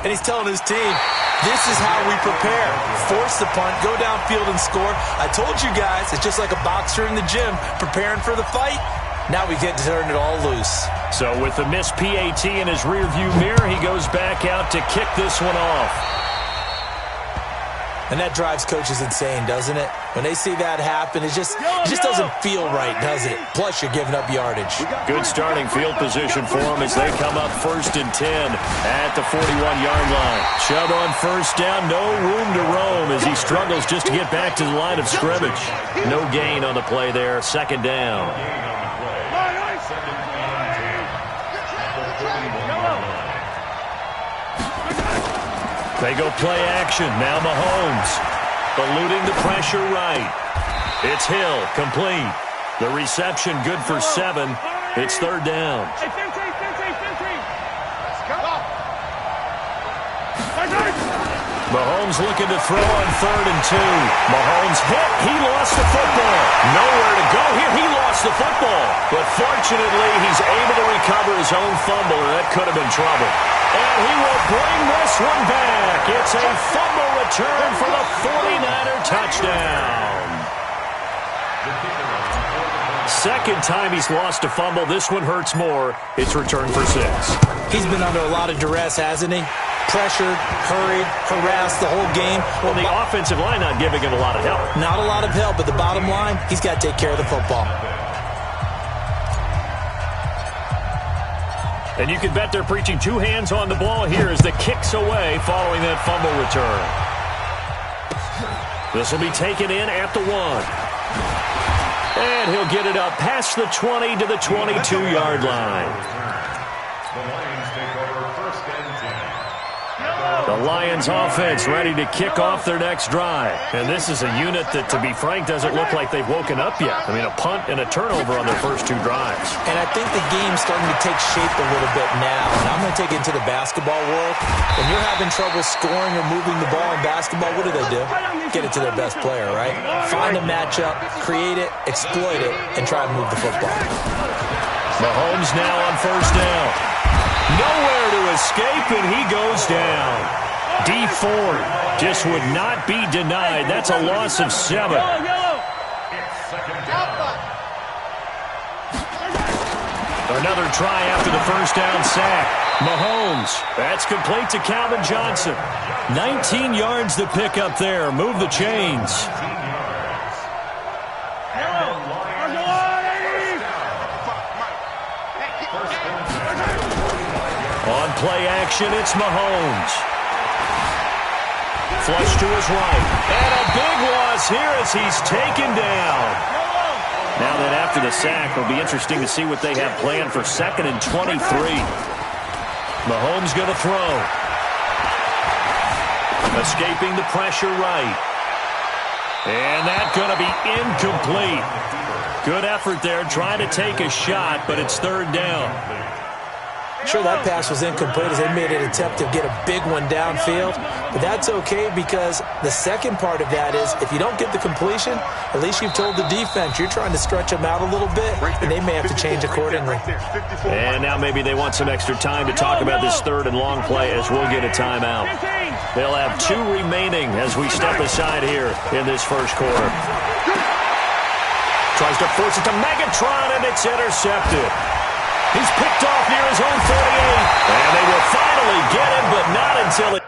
and he's telling his team, this is how we prepare. Force the punt, go downfield and score. I told you guys, it's just like a boxer in the gym preparing for the fight. Now we get to turn it all loose. So with the missed PAT in his rearview mirror, he goes back out to kick this one off. And that drives coaches insane, doesn't it? When they see that happen, it just doesn't feel right, does it? Plus, you're giving up yardage. Good starting field position for them as they come up 1st and 10 at the 41-yard line. Chubb on first down, no room to roam as he struggles just to get back to the line of scrimmage. No gain on the play there, 2nd down. They go play action. Now Mahomes eluding the pressure right. It's Hill, complete. The reception good for 7. It's 3rd down. Mahomes looking to throw on 3rd and 2. Mahomes hit. He lost the football. Nowhere to go here. He lost the football. But fortunately, he's able to recover his own fumble, and that could have been trouble. And he will bring this one back. It's a fumble return for the 49er touchdown. 2nd time he's lost a fumble. This one hurts more. It's returned for 6. He's been under a lot of duress, hasn't he? Pressured, hurried, harassed the whole game. Well, the offensive line not giving him a lot of help. Not a lot of help, but the bottom line, he's got to take care of the football. And you can bet they're preaching 2 hands on the ball here as the kick's away following that fumble return. This will be taken in at the 1. And he'll get it up past the 20 to the 22-yard line. The Lions offense ready to kick off their next drive. And this is a unit that, to be frank, doesn't look like they've woken up yet. I mean, a punt and a turnover on their first 2 drives. And I think the game's starting to take shape a little bit now. And I'm going to take it into the basketball world. When you're having trouble scoring or moving the ball in basketball, what do? Get it to their best player, right? Find a matchup, create it, exploit it, and try to move the football. Mahomes now on first down. Nowhere to escape, and he goes down. Dee Ford just would not be denied. That's a loss of 7. Another try after the first down sack. Mahomes, that's complete to Calvin Johnson. 19 yards to pick up there. Move the chains. On play action, it's Mahomes. Flush to his right. And a big loss here as he's taken down. Now that after the sack, it'll be interesting to see what they have planned for 2nd and 23. Mahomes going to throw. Escaping the pressure right. And that's going to be incomplete. Good effort there, trying to take a shot, but it's 3rd down. Sure, that pass was incomplete as they made an attempt to get a big one downfield. But that's okay because the second part of that is if you don't get the completion, at least you've told the defense you're trying to stretch them out a little bit, and they may have to change accordingly. And now maybe they want some extra time to talk about this 3rd and long play as we'll get a timeout. They'll have 2 remaining as we step aside here in this first quarter. Tries to force it to Megatron, and it's intercepted. He's picked off near his own 48. And they will finally get him, but not until it...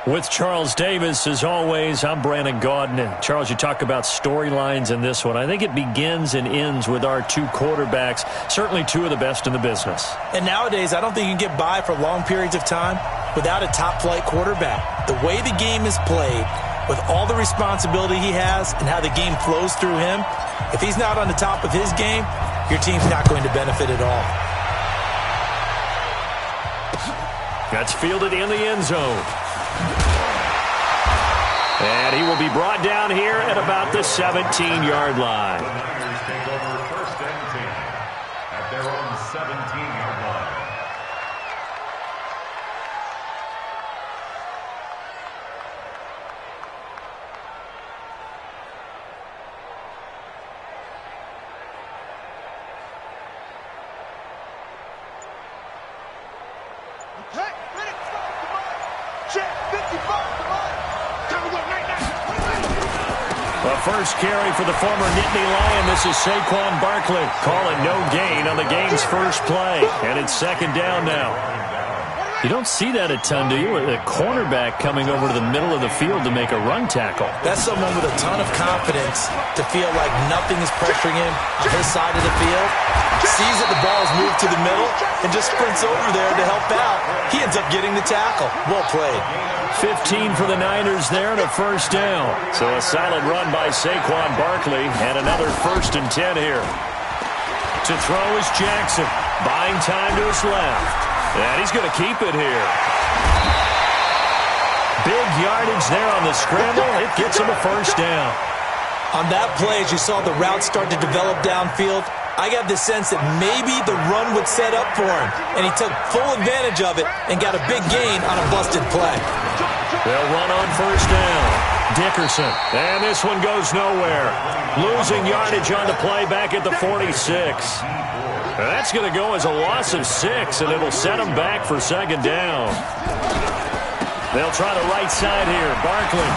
With Charles Davis, as always, I'm Brandon Gaudin. And Charles, you talk about storylines in this one. I think it begins and ends with our two quarterbacks, certainly two of the best in the business. And nowadays, I don't think you can get by for long periods of time without a top-flight quarterback. The way the game is played, with all the responsibility he has and how the game flows through him, if he's not on the top of his game, your team's not going to benefit at all. That's fielded in the end zone. And he will be brought down here at about the 17-yard line. Take over first and 10 at their own 17-yard line. The first carry for the former Nittany Lion. This is Saquon Barkley. Call it no gain on the game's first play. And it's second down now. You don't see that a ton, do you? A cornerback coming over to the middle of the field to make a run tackle. That's someone with a ton of confidence to feel like nothing is pressuring him on his side of the field. Sees that the ball is moved to the middle and just sprints over there to help out. He ends up getting the tackle. Well played. 15 for the Niners there and a first down. So a solid run by Saquon Barkley and another 1st and 10 here. To throw is Jackson. Buying time to his left. And he's going to keep it here. Big yardage there on the scramble. It gets him a first down. On that play, as you saw the route start to develop downfield, I got the sense that maybe the run would set up for him. And he took full advantage of it and got a big gain on a busted play. They'll run on first down. Dickerson. And this one goes nowhere. Losing yardage on the play back at the 46. That's going to go as a loss of 6, and it'll set them back for second down. They'll try the right side here. Barkley.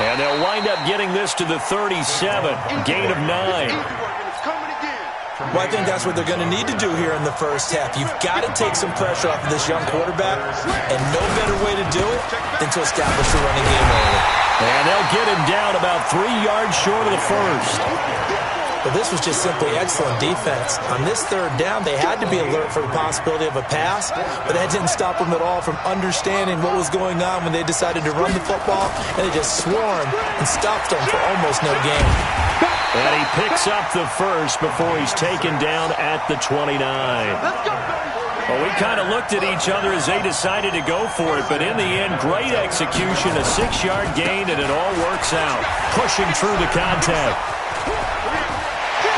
And they'll wind up getting this to the 37. Gain of 9. Well, I think that's what they're going to need to do here in the first half. You've got to take some pressure off of this young quarterback, and no better way to do it than to establish the running game early. And they'll get him down about 3 yards short of the first. But this was just simply excellent defense. On this third down, they had to be alert for the possibility of a pass, but that didn't stop them at all from understanding what was going on when they decided to run the football, and they just swarmed and stopped them for almost no gain. And he picks up the first before he's taken down at the 29. Well, we kind of looked at each other as they decided to go for it, but in the end, great execution, a 6-yard gain, and it all works out. Pushing through the contact.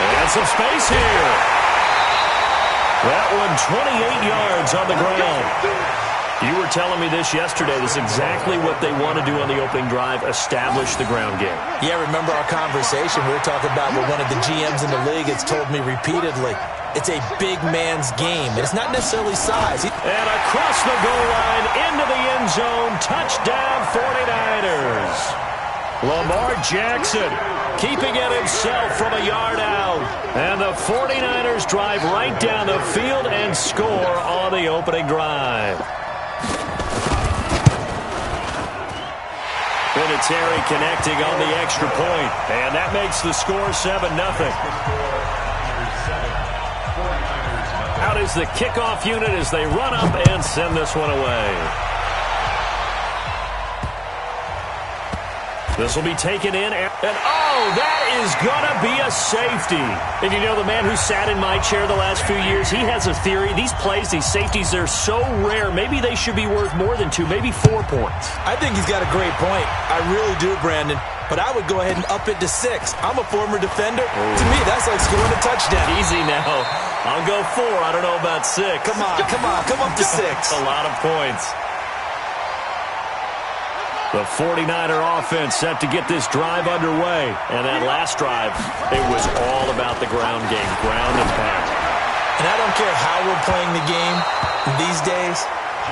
And some space here. That one 28 yards on the ground. You were telling me this yesterday. This is exactly what they want to do on the opening drive, establish the ground game. Yeah, remember our conversation. We were talking about what one of the GMs in the league has told me repeatedly. It's a big man's game. It's not necessarily size. And across the goal line, into the end zone, touchdown 49ers. Lamar Jackson keeping it himself from a yard out. And the 49ers drive right down the field and score on the opening drive. Vinatieri connecting on the extra point. And that makes the score 7-0. Out is the kickoff unit as they run up and send this one away. This will be taken in, and oh, that is going to be a safety. And you know, the man who sat in my chair the last few years, he has a theory. These plays, these safeties, they're so rare. Maybe they should be worth more than 2, maybe 4 points. I think he's got a great point. I really do, Brandon. But I would go ahead and up it to 6. I'm a former defender. Oh. To me, that's like scoring a touchdown. Easy now. I'll go 4. I don't know about 6. Come on. Come up to 6. A lot of points. The 49er offense set to get this drive underway. And that last drive, it was all about the ground game, ground and pound. And I don't care how we're playing the game these days,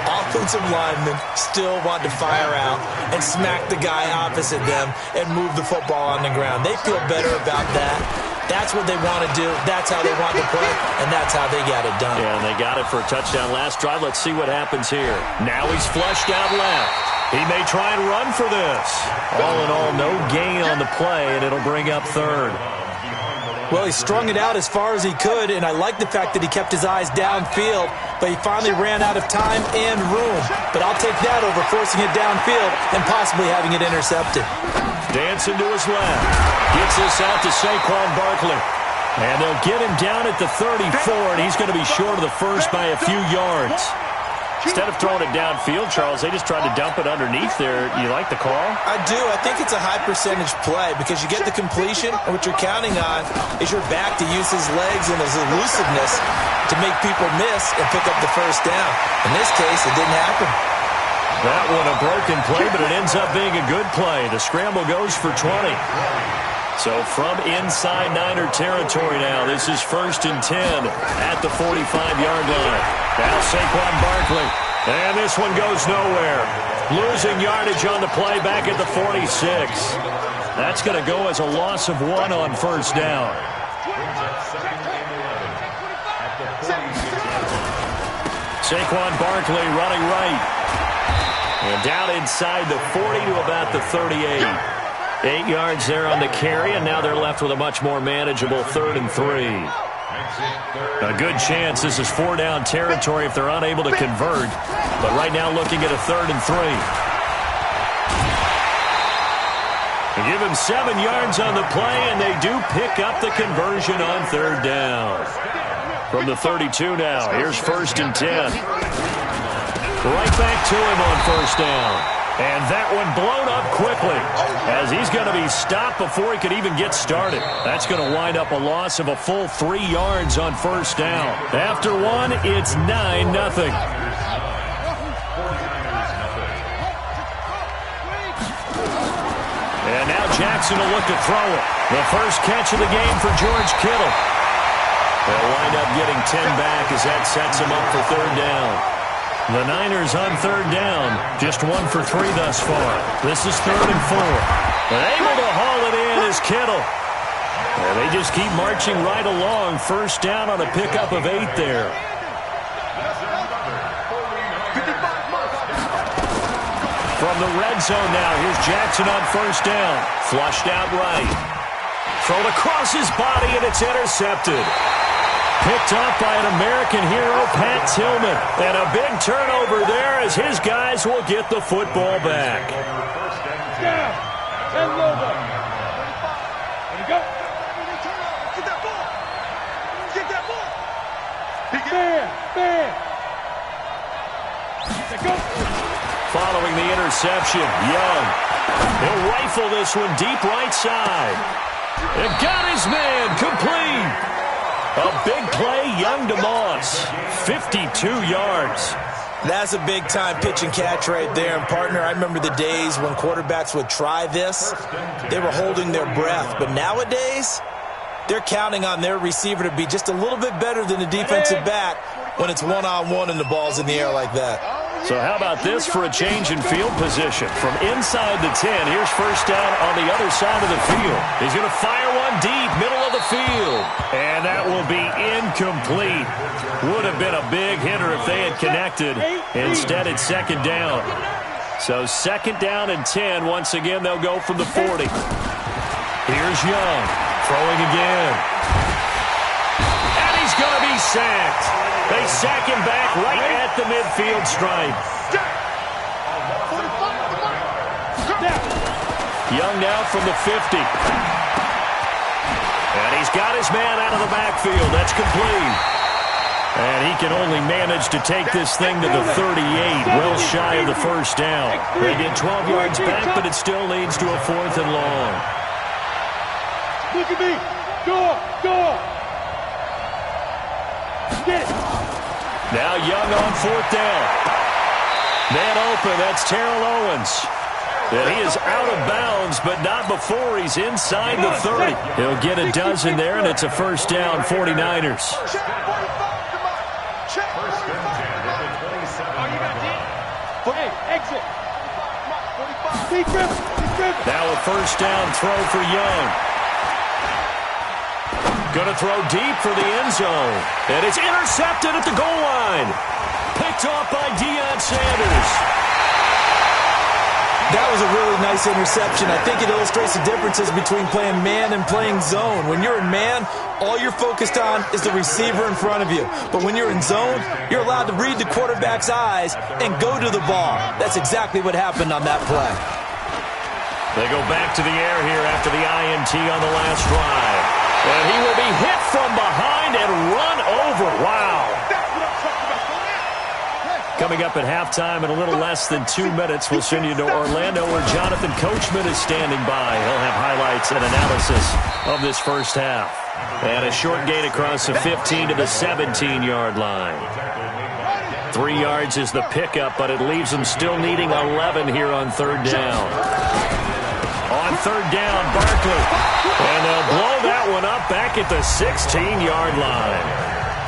offensive linemen still want to fire out and smack the guy opposite them and move the football on the ground. They feel better about that That's what they want to do. That's how they want to play, and that's how they got it done. Yeah, and they got it for a touchdown last drive. Let's see what happens here. Now he's flushed out left. He may try and run for this. All in all, no gain on the play, and it'll bring up third. Well, he strung it out as far as he could, and I like the fact that he kept his eyes downfield, but he finally ran out of time and room. But I'll take that over forcing it downfield and possibly having it intercepted. Dancing to his left. Gets this out to Saquon Barkley. And they'll get him down at the 34, and he's going to be short of the first by a few yards. Instead of throwing it downfield, Charles, they just tried to dump it underneath there. You like the call? I do. I think it's a high-percentage play because you get the completion, and what you're counting on is your back to use his legs and his elusiveness to make people miss and pick up the first down. In this case, it didn't happen. That one a broken play, but it ends up being a good play. The scramble goes for 20. So from inside Niner territory now, this is 1st and 10 at the 45-yard line. Now Saquon Barkley, and this one goes nowhere. Losing yardage on the play back at the 46. That's going to go as a loss of 1 on first down. Saquon Barkley running right. And down inside the 40 to about the 38. 8 yards there on the carry, and now they're left with a much more manageable 3rd and 3. A good chance this is 4-down territory if they're unable to convert. But right now looking at a 3rd and 3. They give him 7 yards on the play, and they do pick up the conversion on 3rd down. From the 32 now, here's 1st and 10. Right back to him on 1st down. And that one blown up quickly as he's going to be stopped before he could even get started. That's going to wind up a loss of a full 3 yards on 1st down. After one, it's 9-0. And now Jackson will look to throw it. The first catch of the game for George Kittle. They'll wind up getting 10 back as that sets him up for 3rd down. The Niners on 3rd down, just 1 for 3 thus far. This is 3rd and 4. And able to haul it in is Kittle. And they just keep marching right along. 1st down on a pickup of 8 there. From the red zone now, here's Jackson on 1st down. Flushed out right. Thrown across his body, and it's intercepted. Picked up by an American hero, Pat Tillman. And a big turnover there as his guys will get the football back. Down. And low down. There you go. Get that ball. Get that ball. Fair. There go. Following the interception, Young. He'll rifle this one deep right side. And got his man complete. A big play, Young to Moss. 52 yards. That's a big-time pitch and catch right there. And, partner, I remember the days when quarterbacks would try this. They were holding their breath. But nowadays, they're counting on their receiver to be just a little bit better than the defensive back when it's one-on-one and the ball's in the air like that. So how about this for a change in field position? From inside the 10, here's 1st down on the other side of the field. He's going to fire one deep, middle of the field. And that will be incomplete. Would have been a big hitter if they had connected. Instead, it's 2nd down. So 2nd down and 10. Once again, they'll go from the 40. Here's Young, throwing again. And he's going to be sacked. They sack him back right at the midfield stripe. Young now from the 50. And he's got his man out of the backfield. That's complete. And he can only manage to take this thing to the 38, well shy of the 1st down. They get 12 yards back, but it still leads to a 4th and long. Look at me. Go. Get it. Now Young on 4th down. Man open, that's Terrell Owens. And he is out of bounds, but not before he's inside the 30. He'll get a dozen there, and it's a 1st down, 49ers. Hey, exit. Now a 1st down throw for Young. Going to throw deep for the end zone. And it's intercepted at the goal line. Picked off by Deion Sanders. That was a really nice interception. I think it illustrates the differences between playing man and playing zone. When you're in man, all you're focused on is the receiver in front of you. But when you're in zone, you're allowed to read the quarterback's eyes and go to the ball. That's exactly what happened on that play. They go back to the air here after the INT on the last drive. And he will be hit from behind and run over. Wow. Coming up at halftime in a little less than 2 minutes, we'll send you to Orlando where Jonathan Coachman is standing by. He'll have highlights and analysis of this first half. And a short gain across the 15 to the 17-yard line. 3 yards is the pickup, but it leaves them still needing 11 here on third down. On third down, Barkley. And they'll blow that one up back at the 16-yard line.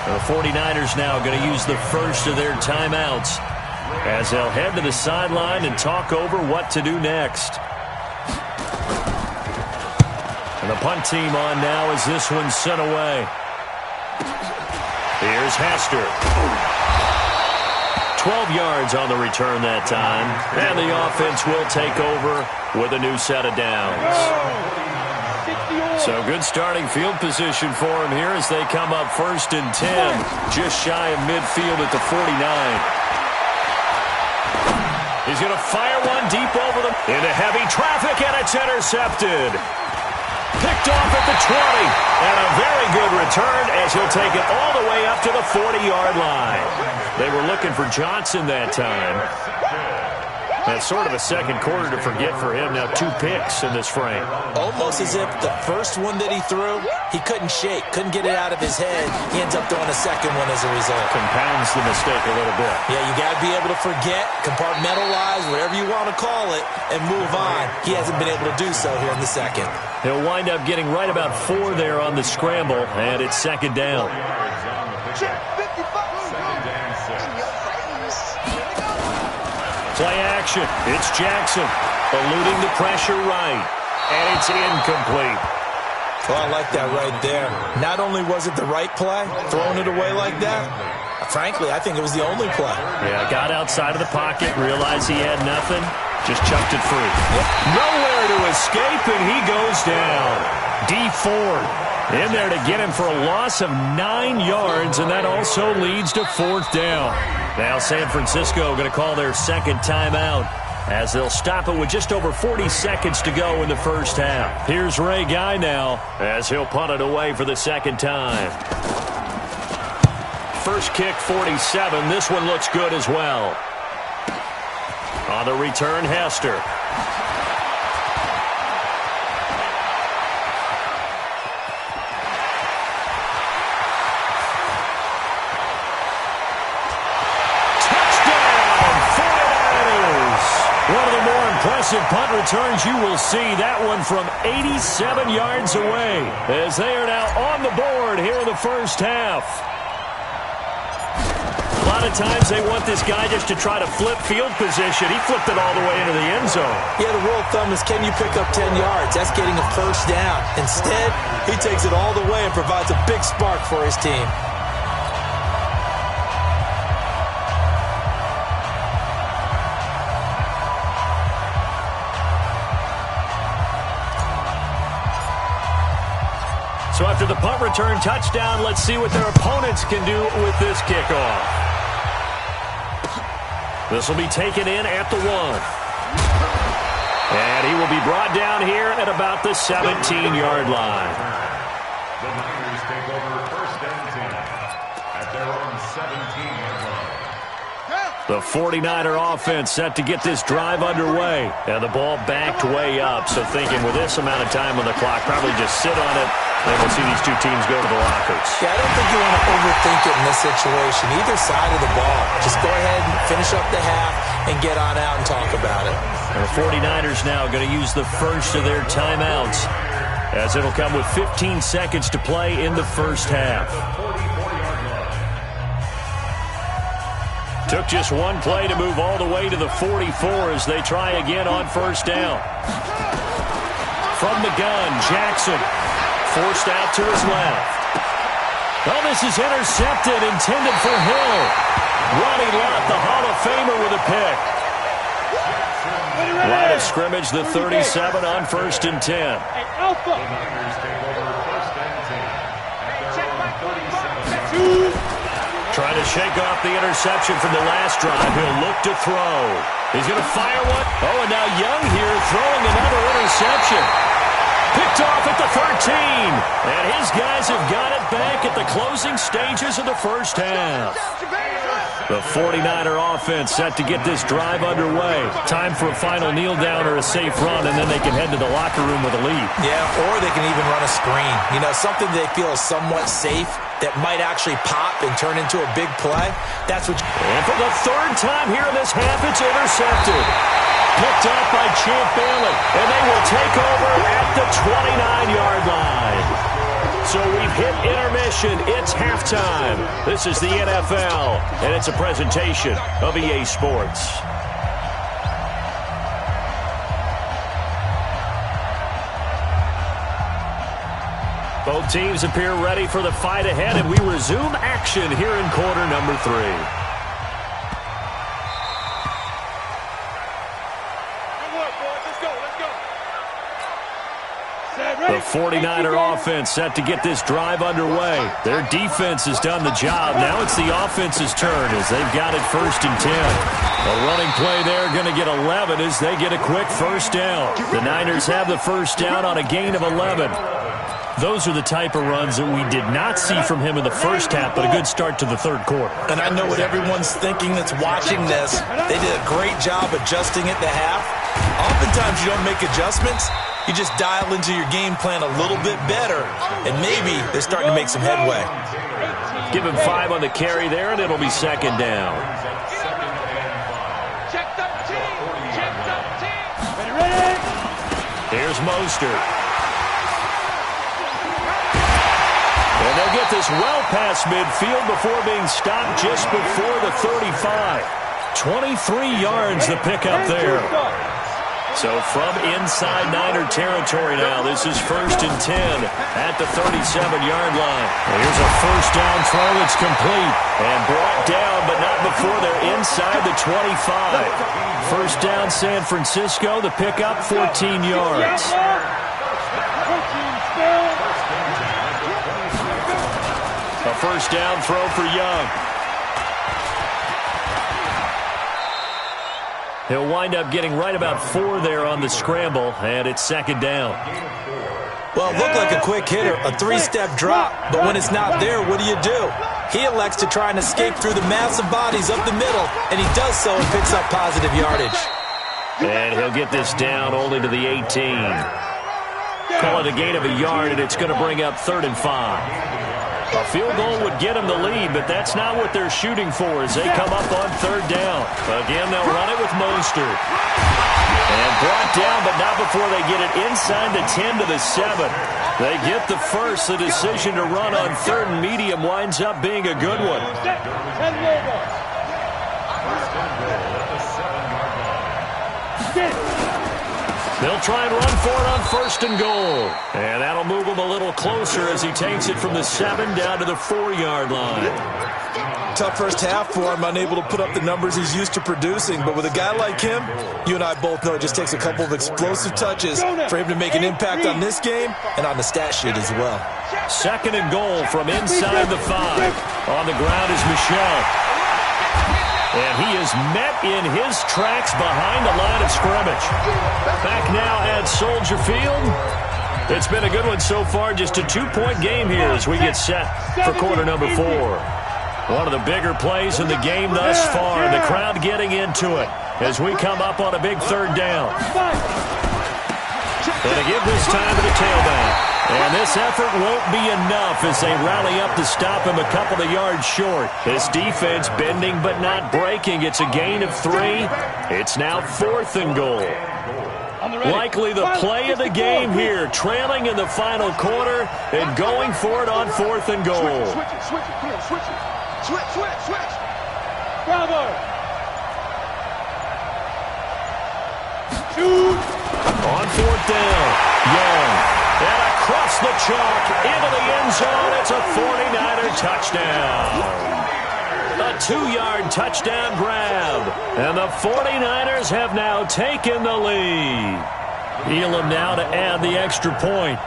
The 49ers now going to use the first of their timeouts as they'll head to the sideline and talk over what to do next. And the punt team on now as this one's sent away. Here's Hester. 12 yards on the return that time. And the offense will take over with a new set of downs. So good starting field position for him here as they come up 1st and 10. Just shy of midfield at the 49. He's going to fire one deep over them. Into heavy traffic, and it's intercepted. Picked off at the 20. And a very good return as he'll take it all the way up to the 40-yard line. They were looking for Johnson that time. That's sort of a second quarter to forget for him. Now 2 picks in this frame. Almost as if the first one that he threw, he couldn't shake, couldn't get it out of his head. He ends up throwing a second one as a result. Compounds the mistake a little bit. Yeah, you got to be able to forget, compartmentalize, whatever you want to call it, and move on. He hasn't been able to do so here in the second. He'll wind up getting right about 4 there on the scramble, and it's second down. Play action. It's Jackson eluding the pressure right. And it's incomplete. Well, I like that right there. Not only was it the right play, throwing it away like that, frankly, I think it was the only play. Yeah, got outside of the pocket, realized he had nothing, just chucked it free. Yep. Nowhere to escape, and he goes down. Dee Ford in there to get him for a loss of 9 yards, and that also leads to 4th down. Now San Francisco going to call their second timeout as they'll stop it with just over 40 seconds to go in the first half. Here's Ray Guy now as he'll punt it away for the second time. First kick, 47. This one looks good as well. On the return, Hester. One of the more impressive punt returns you will see. That one from 87 yards away as they are now on the board here in the first half. A lot of times they want this guy just to try to flip field position. He flipped it all the way into the end zone. Yeah, the rule of thumb is can you pick up 10 yards? That's getting a first down. Instead, he takes it all the way and provides a big spark for his team. So after the punt return touchdown, let's see what their opponents can do with this kickoff. This will be taken in at the 1. And he will be brought down here at about the 17-yard line. The Niners take over 1st and 10 at their own 17-yard line. The 49er offense set to get this drive underway. And the ball backed way up. So thinking with this amount of time on the clock, probably just sit on it. And we'll see these two teams go to the lockers. Yeah, I don't think you want to overthink it in this situation. Either side of the ball. Just go ahead and finish up the half and get on out and talk about it. And the 49ers now going to use the first of their timeouts as it'll come with 15 seconds to play in the first half. Took just one play to move all the way to the 44 as they try again on first down. From the gun, Jackson forced out to his left. Oh, this is intercepted, intended for Hill. Ronnie Lott, the Hall of Famer, with a pick. Line of scrimmage, the 37 on 1st and 10. Hey, Alpha. Trying to shake off the interception from the last drive. He'll look to throw. He's going to fire one. Oh, and now Young here throwing another interception. Picked off at the 13. And his guys have got it back at the closing stages of the first half. The 49er offense set to get this drive underway. Time for a final kneel down or a safe run, and then they can head to the locker room with a lead. Yeah, or they can even run a screen. You know, something they feel is somewhat safe that might actually pop and turn into a big play. That's what. And for the third time here in this half, it's intercepted. Picked up by Champ Bailey, and they will take over at the 29-yard line. So we've hit intermission. It's halftime. This is the NFL, and it's a presentation of EA Sports. Both teams appear ready for the fight ahead, and we resume action here in quarter number 3. The 49er offense set to get this drive underway. Their defense has done the job. Now it's the offense's turn as they've got it 1st and 10. A running play there going to get 11 as they get a quick first down. The Niners have the first down on a gain of 11. Those are the type of runs that we did not see from him in the first half, but a good start to the third quarter. And I know what everyone's thinking that's watching this. They did a great job adjusting at the half. Oftentimes you don't make adjustments. You just dial into your game plan a little bit better, and maybe they're starting to make some headway. Give him 5 on the carry there, and it'll be 2nd down. Here's Mostert. And they'll get this well past midfield before being stopped just before the 35. 23 yards the pickup there. So from inside Niner territory now, this is 1st and 10 at the 37-yard line. Here's a first down throw that's complete and brought down, but not before they're inside the 25. First down San Francisco, the pickup 14 yards. A first down throw for Young. He'll wind up getting right about 4 there on the scramble, and it's 2nd down. Well, it looked like a quick hitter, a 3-step drop, but when it's not there, what do? He elects to try and escape through the massive bodies up the middle, and he does so and picks up positive yardage. And he'll get this down only to the 18. Call it a gain of a yard, and it's going to bring up 3rd and 5. A field goal would get them the lead, but that's not what they're shooting for as they come up on 3rd down. Again, they'll run it with Mostert. And brought down, but not before they get it inside the 10 to the 7. They get the first. The decision to run on 3rd and medium winds up being a good one. They'll try and run for it on 1st and goal. And that'll move him a little closer as he takes it from the 7 down to the 4-yard line. Tough first half for him, unable to put up the numbers he's used to producing. But with a guy like him, you and I both know it just takes a couple of explosive touches for him to make an impact on this game and on the stat sheet as well. 2nd and goal from inside the 5. On the ground is Michel. And he is met in his tracks behind the line of scrimmage. Back now at Soldier Field. It's been a good one so far. Just a 2-point game here as we get set for quarter number 4. One of the bigger plays in the game thus far. The crowd getting into it as we come up on a big 3rd down. And they give this time to the tailback. And this effort won't be enough as they rally up to stop him a couple of yards short. This defense bending but not breaking. It's a gain of 3. It's now 4th and goal. Likely the play of the game here. Trailing in the final quarter and going for it on 4th and goal. Switch. Bravo. Shoot. On 4th down, Young. And a across the chalk, into the end zone. It's a 49er touchdown. A 2-yard touchdown grab. And the 49ers have now taken the lead. Elam now to add the extra point.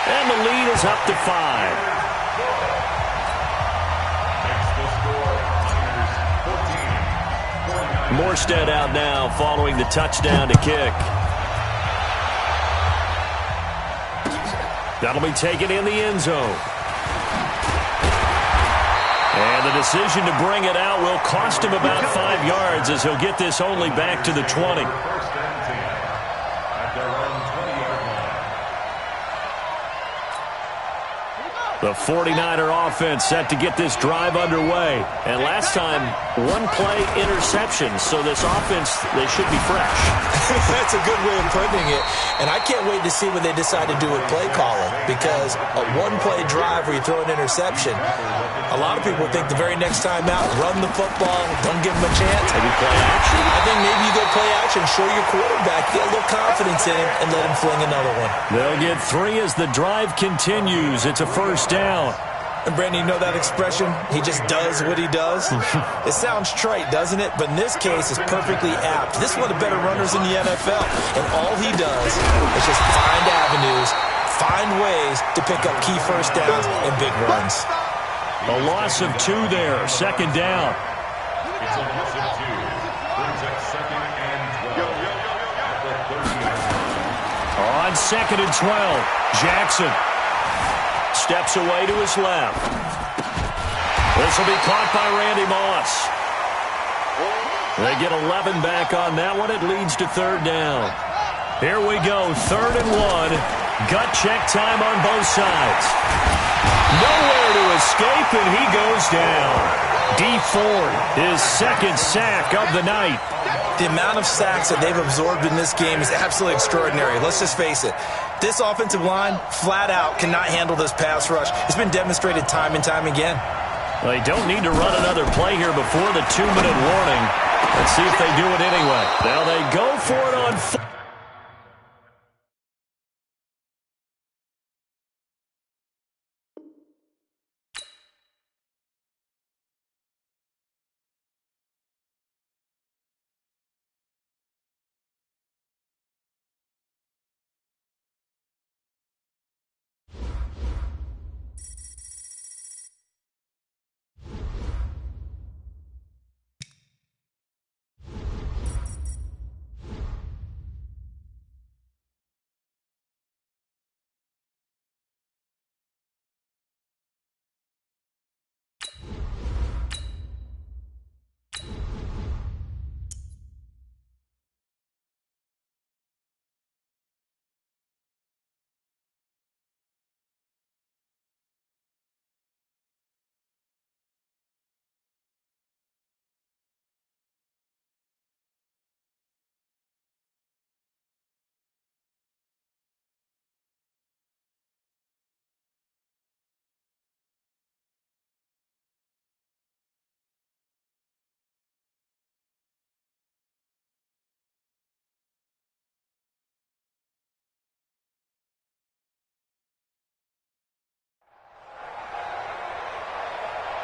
And the lead is up to 5. Morstead out now following the touchdown to kick. That'll be taken in the end zone. And the decision to bring it out will cost him about 5 yards as he'll get this only back to the 20. First and 10 at their own 20-yard line. The 49er offense set to get this drive underway. And last time, one-play interception. So this offense, they should be fresh. That's a good way of putting it. And I can't wait to see what they decide to do with play calling. Because a one-play drive where you throw an interception, a lot of people think the very next time out, run the football, don't give them a chance. Maybe play action. I think maybe you go play action, show your quarterback, get a little confidence in him, and let him fling another one. They'll get 3 as the drive continues. It's a first down. And Brandon, you know that expression? He just does what he does? It sounds trite, doesn't it? But in this case, it's perfectly apt. This is one of the better runners in the NFL. And all he does is just find avenues, find ways to pick up key first downs and big runs. A loss of 2 there. Second down. It's a loss of 2. Brings up second and 12 at the 30-yard line. On second and 12, Jackson steps away to his left. This will be caught by Randy Moss. They get 11 back on that one. It leads to third down. Here we go, 3rd and 1. Gut check time on both sides. Nowhere to escape, and he goes down. Dee Ford, his second sack of the night. The amount of sacks that they've absorbed in this game is absolutely extraordinary. Let's just face it. This offensive line, flat out, cannot handle this pass rush. It's been demonstrated time and time again. They don't need to run another play here before the 2-minute warning. Let's see if they do it anyway. Now they go for it on 4.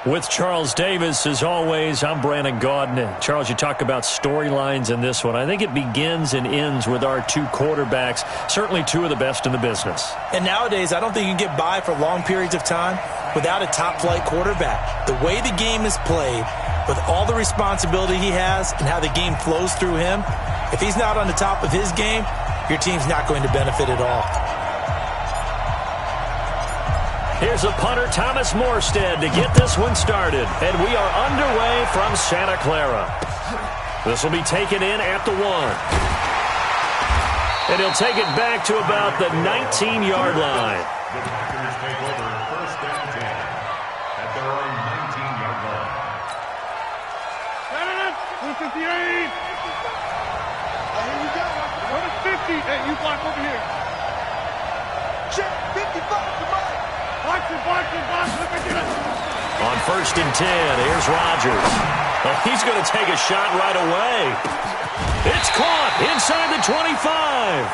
With Charles Davis, as always, I'm Brandon Gaudin. Charles, you talk about storylines in this one. I think it begins and ends with our 2 quarterbacks, certainly 2 of the best in the business. And nowadays, I don't think you can get by for long periods of time without a top-flight quarterback. The way the game is played, with all the responsibility he has and how the game flows through him, if he's not on the top of his game, your team's not going to benefit at all. Here's a punter, Thomas Morstead, to get this one started. And we are underway from Santa Clara. This will be taken in at the 1. And he'll take it back to about the 19-yard line. The Packers take over first and 10 at their own 19-yard line. 158. Here you go. 150. Hey, you block over here. Check. 55. Come on. Box it. Look at it. On 1st and 10, here's Rodgers. Oh, he's going to take a shot right away. It's caught inside the 25.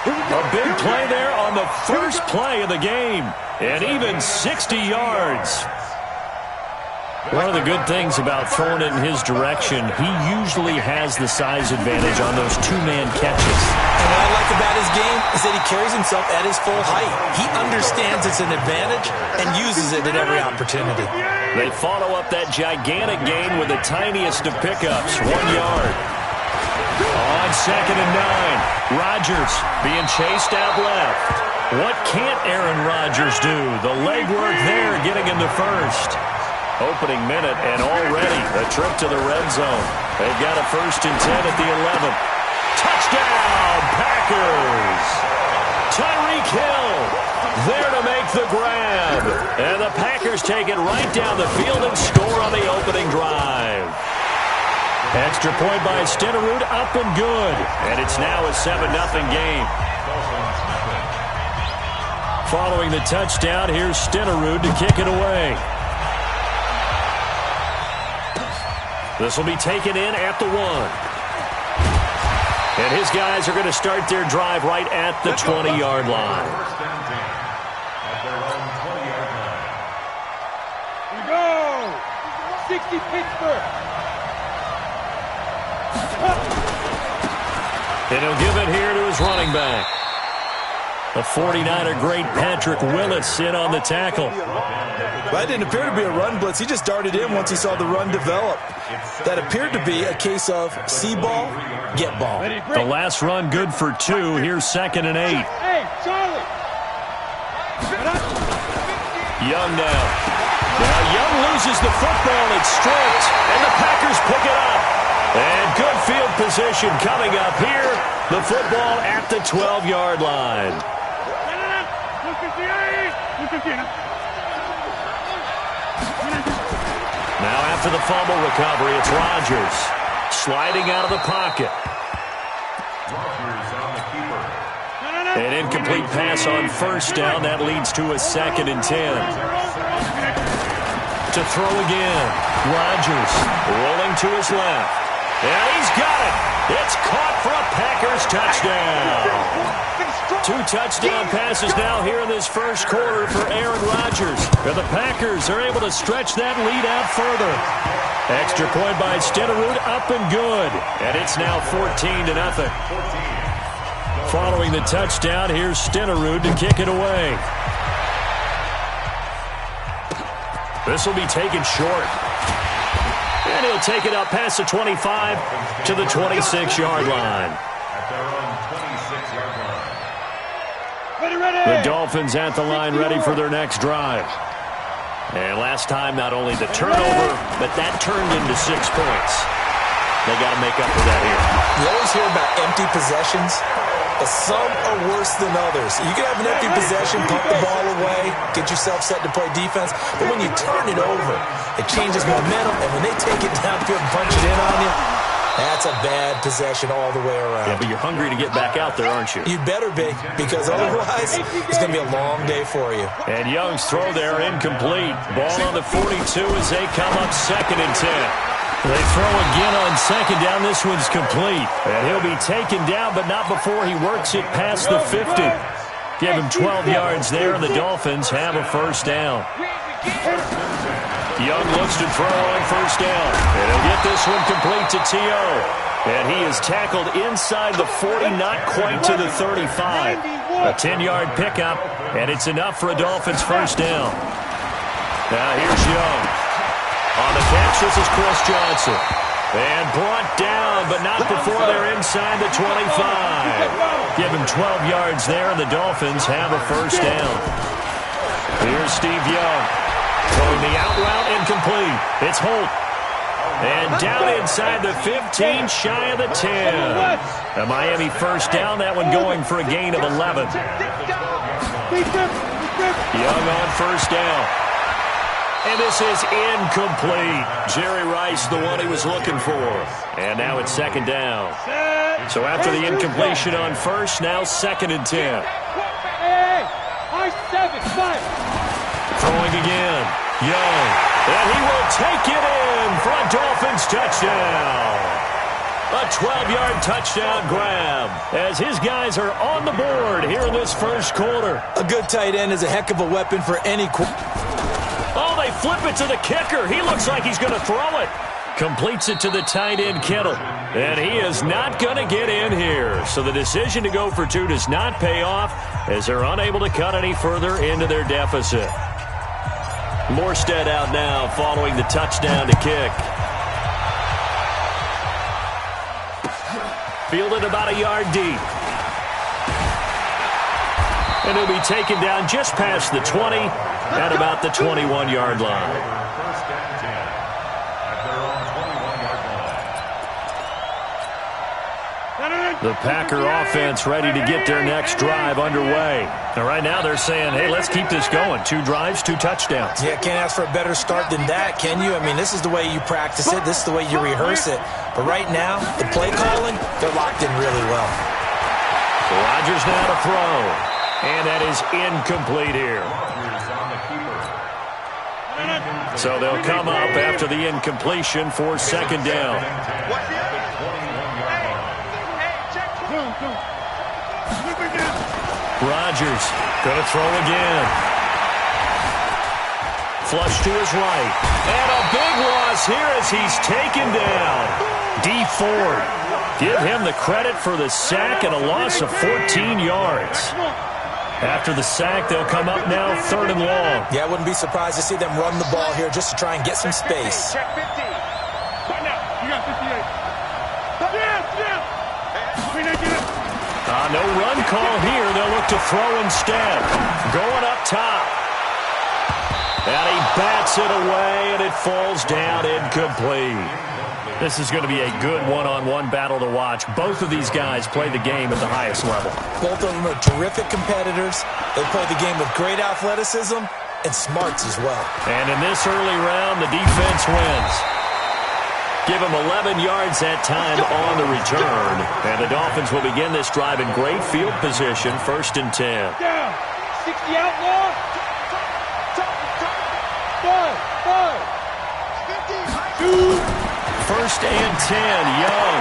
A big play there on the first play of the game. And even 60 yards. One of the good things about throwing it in his direction, he usually has the size advantage on those two-man catches. And what I like about his game is that he carries himself at his full height. He understands it's an advantage and uses it at every opportunity. They follow up that gigantic gain with the tiniest of pickups, 1 yard. On 2nd and 9, Rodgers being chased out left. What can't Aaron Rodgers do? The legwork there getting him to first. Opening minute, and already a trip to the red zone. They've got a 1st and 10 at the 11. Touchdown, Packers! Tyreek Hill there to make the grab. And the Packers take it right down the field and score on the opening drive. Extra point by Stenerud, up and good. And it's now a 7-0 game. Following the touchdown, here's Stenerud to kick it away. This will be taken in at the 1. And his guys are going to start their drive right at the 20-yard line. Here we go! 60 Pittsburgh! And he'll give it here to his running back. The 49er great Patrick Willis in on the tackle. That didn't appear to be a run blitz. He just darted in once he saw the run develop. That appeared to be a case of see ball, get ball. The last run good for 2. Here's 2nd and 8. Hey, Charlie! Young now. Now Young loses the football. It's stripped, and the Packers pick it up. And good field position coming up here. The football at the 12-yard line. Now after the fumble recovery, it's Rodgers sliding out of the pocket. An incomplete pass on 1st down. That leads to a 2nd and 10. To throw again. Rodgers rolling to his left. And he's got it. It's caught for a Packers touchdown. 2 touchdown passes now here in this first quarter for Aaron Rodgers. And the Packers are able to stretch that lead out further. Extra point by Stenerud, up and good. And it's now 14-0. Following the touchdown, here's Stenerud to kick it away. This will be taken short. And he'll take it up past the 25 to the 26-yard line. The Dolphins at the line ready for their next drive. And last time, not only the turnover, but that turned into 6 points. They got to make up for that here. You always hear about empty possessions. Some are worse than others. You can have an empty possession, pump the ball away, get yourself set to play defense. But when you turn it over, it changes momentum. And when they take it downfield and punch it in on you, that's a bad possession all the way around. Yeah, but you're hungry to get back out there, aren't you? You better be, because otherwise it's going to be a long day for you. And Young's throw there incomplete. Ball on the 42 as they come up 2nd and 10. They throw again on 2nd down. This one's complete. And he'll be taken down, but not before he works it past the 50. Give him 12 yards there, and the Dolphins have a 1st down. Young looks to throw on 1st down. And he'll get this one complete to T.O. And he is tackled inside the 40, not quite to the 35. A 10-yard pickup, and it's enough for a Dolphins 1st down. Now here's Young. On the catch, this is Chris Johnson. And brought down, but not before they're inside the 25. Give him 12 yards there, and the Dolphins have a 1st down. Here's Steve Young. Throwing the out route incomplete. It's Holt. And down inside the 15, shy of the 10. A Miami 1st down, that one going for a gain of 11. Young on 1st down. And this is incomplete. Jerry Rice, the one he was looking for. And now it's 2nd down. So after the incompletion on 1st, now 2nd and 10. Throwing again. Young. And he will take it in for a Dolphins touchdown. A 12-yard touchdown grab as his guys are on the board here in this first quarter. A good tight end is a heck of a weapon for any Oh, they flip it to the kicker. He looks like he's going to throw it. Completes it to the tight end, Kittle. And he is not going to get in here. So the decision to go for two does not pay off as they're unable to cut any further into their deficit. Morstead out now following the touchdown to kick. Fielded about a yard deep. And he'll be taken down just past the 20 at about the 21-yard line. First and 10 at their own 21-yard line. The Packer offense ready to get their next drive underway. And right now they're saying, hey, let's keep this going. 2 drives, 2 touchdowns. Yeah, can't ask for a better start than that, can you? I mean, this is the way you practice it. This is the way you rehearse it. But right now, the play calling, they're locked in really well. Rodgers now to throw. And that is incomplete here. So they'll come up after the incompletion for second down. Rodgers going to throw again. Flush to his right. And a big loss here as he's taken down. Dee Ford. Give him the credit for the sack and a loss of 14 yards. After the sack, they'll come up now 3rd and long. Yeah, I wouldn't be surprised to see them run the ball here just to try and get some space. Check 50. Right now, you got 58. No run call here. They'll look to throw instead. Going up top. And he bats it away, and it falls down incomplete. This is going to be a good one-on-one battle to watch. Both of these guys play the game at the highest level. Both of them are terrific competitors. They play the game with great athleticism and smarts as well. And in this early round, the defense wins. Give him 11 yards that time on the return. And the Dolphins will begin this drive in great field position, 1st and 10. Down. 60 outlaw. 5. 1st and 10, Young.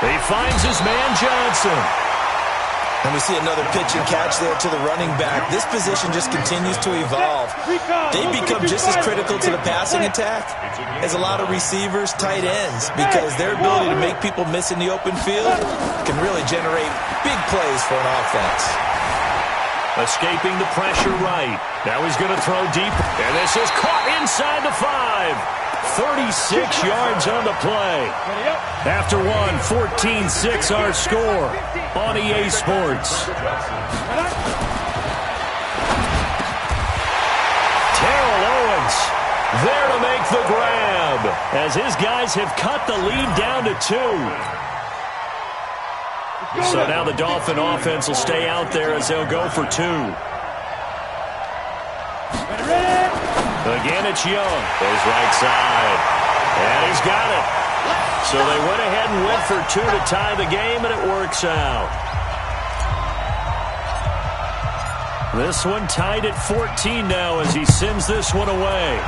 He finds his man Johnson. And we see another pitch and catch there to the running back. This position just continues to evolve. They become just as critical to the passing attack as a lot of receivers, tight ends, because their ability to make people miss in the open field can really generate big plays for an offense. Escaping the pressure right. Now he's going to throw deep. And this is caught inside the 5. 36 yards on the play. After one, 14-6 our score on EA Sports. Terrell Owens there to make the grab as his guys have cut the lead down to 2. So now the Dolphin offense will stay out there as they'll go for 2. Again, it's Young. His right side. And he's got it. So they went ahead and went for 2 to tie the game, and it works out. This one tied at 14 now as he sends this one away.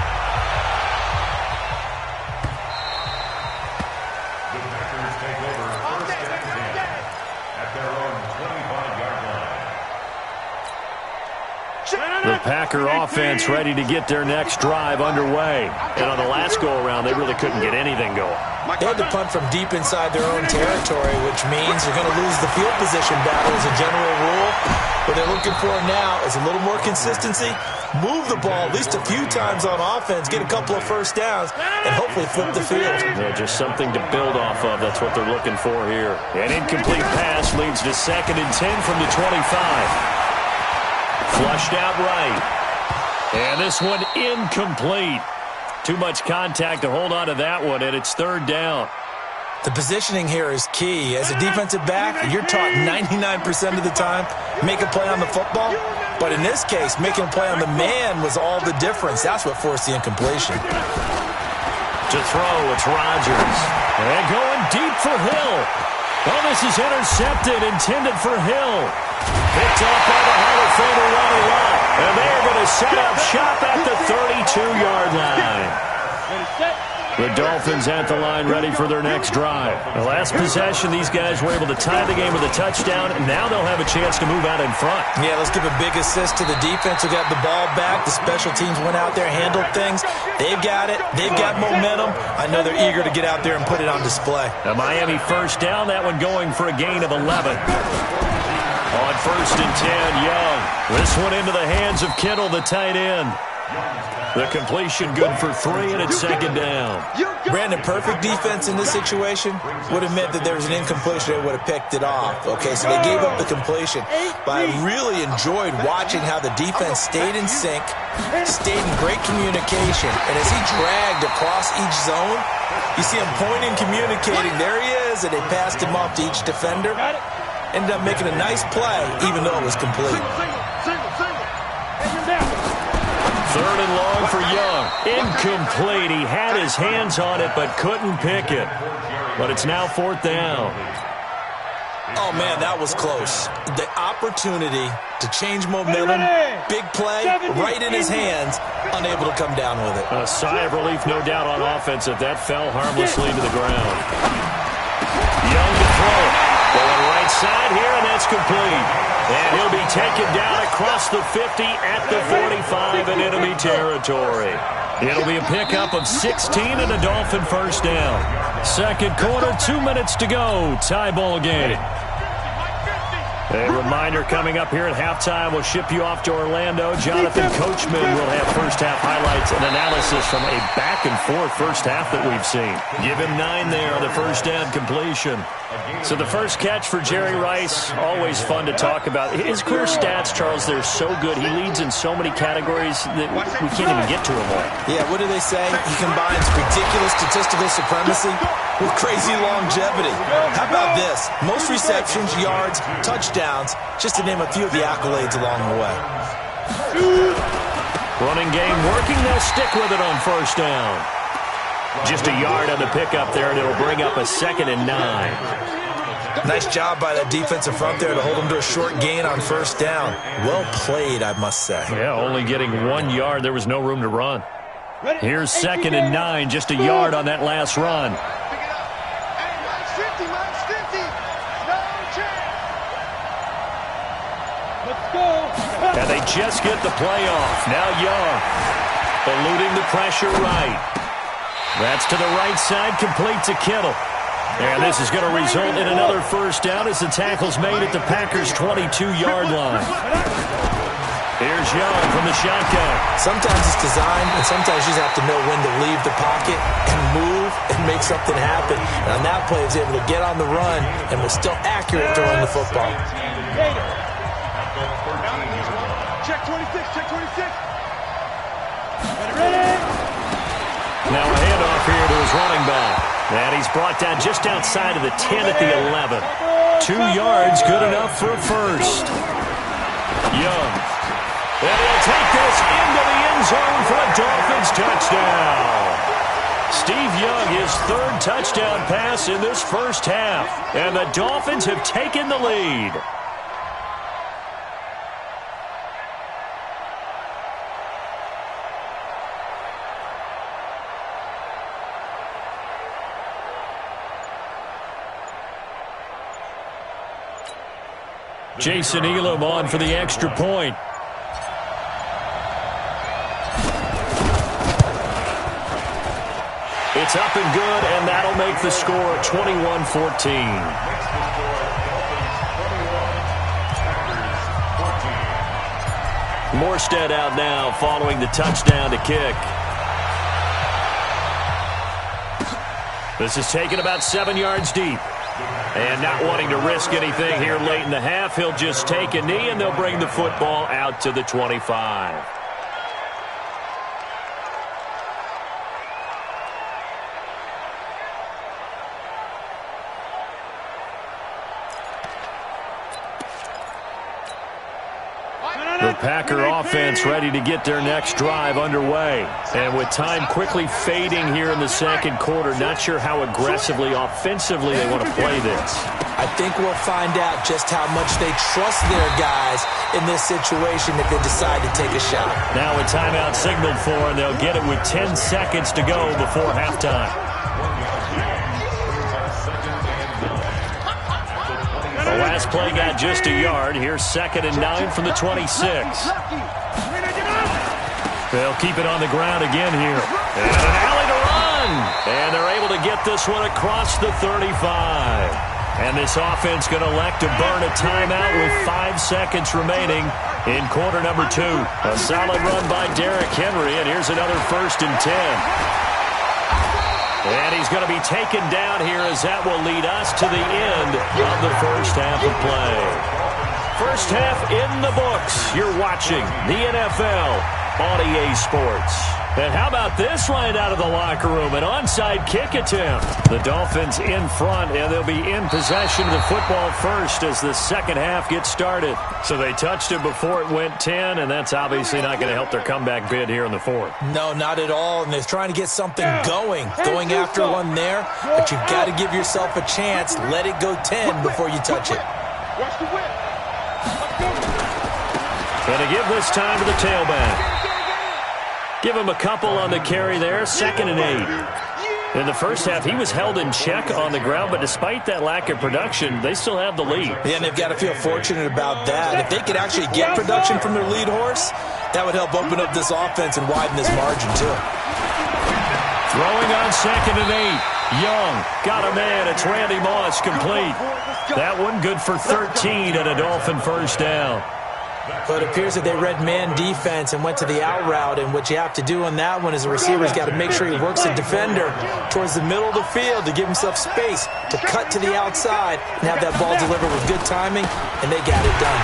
The Packers take over 1st and 10 at their own 25-yard line. The Packer offense ready to get their next drive underway. And on the last go-around, they really couldn't get anything going. They had to punt from deep inside their own territory, which means they're going to lose the field position battle as a general rule. What they're looking for now is a little more consistency, move the ball at least a few times on offense, get a couple of first downs, and hopefully flip the field. Yeah, just something to build off of. That's what they're looking for here. An incomplete pass leads to 2nd and 10 from the 25. Flushed out right. And this one incomplete. Too much contact to hold on to that one, and it's 3rd down. The positioning here is key. As a defensive back, you're taught 99% of the time, make a play on the football. But in this case, making a play on the man was all the difference. That's what forced the incompletion. To throw, it's Rodgers. And going deep for Hill. Oh, this is intercepted, intended for Hill. Picked up by the Hall of Famer Ronnie Lott. And they're going to set up shop at the 32-yard line. Ready, set. The Dolphins at the line ready for their next drive. The last possession, these guys were able to tie the game with a touchdown, and now they'll have a chance to move out in front. Yeah, let's give a big assist to the defense who got the ball back. The special teams went out there, handled things. They've got it. They've got momentum. I know they're eager to get out there and put it on display. A Miami first down, that one going for a gain of 11. On 1st and 10, Young. This one into the hands of Kittle, the tight end. The completion good for 3, and it's 2nd down. Brandon, perfect defense in this situation would have meant that there was an incompletion. They would have picked it off. Okay, so they gave up the completion. But I really enjoyed watching how the defense stayed in sync, stayed in great communication. And as he dragged across each zone, you see him pointing, communicating. There he is, and they passed him off to each defender. Ended up making a nice play, even though it was complete. Single. And you're down. 3rd and long for Young. Incomplete. He had his hands on it but couldn't pick it. But it's now 4th down. Oh, man, that was close. The opportunity to change momentum, big play, right in his hands, unable to come down with it. A sigh of relief, no doubt, on offense if that fell harmlessly to the ground. Young to throw. Going right side here, and that's complete. And he'll be taken down across the 50 at the 45 in enemy territory. It'll be a pickup of 16 and a Dolphin first down. 2nd quarter, 2 minutes to go. Tie ball game. A reminder coming up here at halftime. We'll ship you off to Orlando. Jonathan Coachman will have first-half highlights and analysis from a back-and-forth first half that we've seen. Give him 9 there on the first down completion. So the first catch for Jerry Rice, always fun to talk about. His career stats, Charles, they're so good. He leads in so many categories that we can't even get to him all. Yeah, what do they say? He combines ridiculous statistical supremacy with crazy longevity. How about this? Most receptions, yards, touchdowns, just to name a few of the accolades along the way. Running game working. They'll stick with it on first down. Just a yard on the pickup there, and it'll bring up a 2nd and 9. Nice job by that defensive front there to hold him to a short gain on first down. Well played, I must say. Yeah, only getting 1 yard. There was no room to run. Here's 2nd and 9, just a yard on that last run. And they just get the play off. Now Young, eluding the pressure right. That's to the right side, complete to Kittle. And this is going to result in another first down as the tackle's made at the Packers' 22-yard line. Here's Young from the shotgun. Sometimes it's designed, and sometimes you just have to know when to leave the pocket and move and make something happen. And on that play, he was able to get on the run and was still accurate throwing the football. Check 26, check 26. Ready. Now a handoff here to his running back. And he's brought down just outside of the 10 at the 11. 2 yards, good enough for a first. Young. And he'll take this into the end zone for a Dolphins touchdown. Steve Young, his 3rd touchdown pass in this first half. And the Dolphins have taken the lead. Jason Elam on for the extra point. It's up and good, and that'll make the score 21-14. Morstead out now following the touchdown to kick. This is taken about 7 yards deep. And not wanting to risk anything here late in the half, he'll just take a knee, and they'll bring the football out to the 25. The Packer offense ready to get their next drive underway. And with time quickly fading here in the second quarter, not sure how aggressively, offensively they want to play this. I think we'll find out just how much they trust their guys in this situation if they decide to take a shot. Now a timeout signaled for, and they'll get it with 10 seconds to go before halftime. The last play got just a yard. Here's 2nd and 9 from the 26. They'll keep it on the ground again here. And an alley to run. And they're able to get this one across the 35. And this offense going to elect to burn a timeout with 5 seconds remaining in quarter number 2. A solid run by Derrick Henry, and here's another 1st and 10. And he's going to be taken down here as that will lead us to the end of the first half of play. First half in the books. You're watching the NFL on EA Sports. And how about this right out of the locker room? An onside kick attempt. The Dolphins in front, and they'll be in possession of the football first as the second half gets started. So they touched it before it went 10, and that's obviously not going to help their comeback bid here in the fourth. No, not at all, and they're trying to get something going after one there, but you've got to give yourself a chance. Let it go 10 before you touch it. Watch the whip. And to give this time to the tailback. Give him a couple on the carry there, 2nd and 8. In the first half, he was held in check on the ground, but despite that lack of production, they still have the lead. Yeah, and they've got to feel fortunate about that. If they could actually get production from their lead horse, that would help open up this offense and widen this margin, too. Throwing on 2nd and 8. Young got a man. It's Randy Moss complete. That one good for 13 and a Dolphin first down. But it appears that they read man defense and went to the out route, and what you have to do on that one is the receiver's got to make sure he works the defender towards the middle of the field to give himself space to cut to the outside and have that ball delivered with good timing, and they got it done.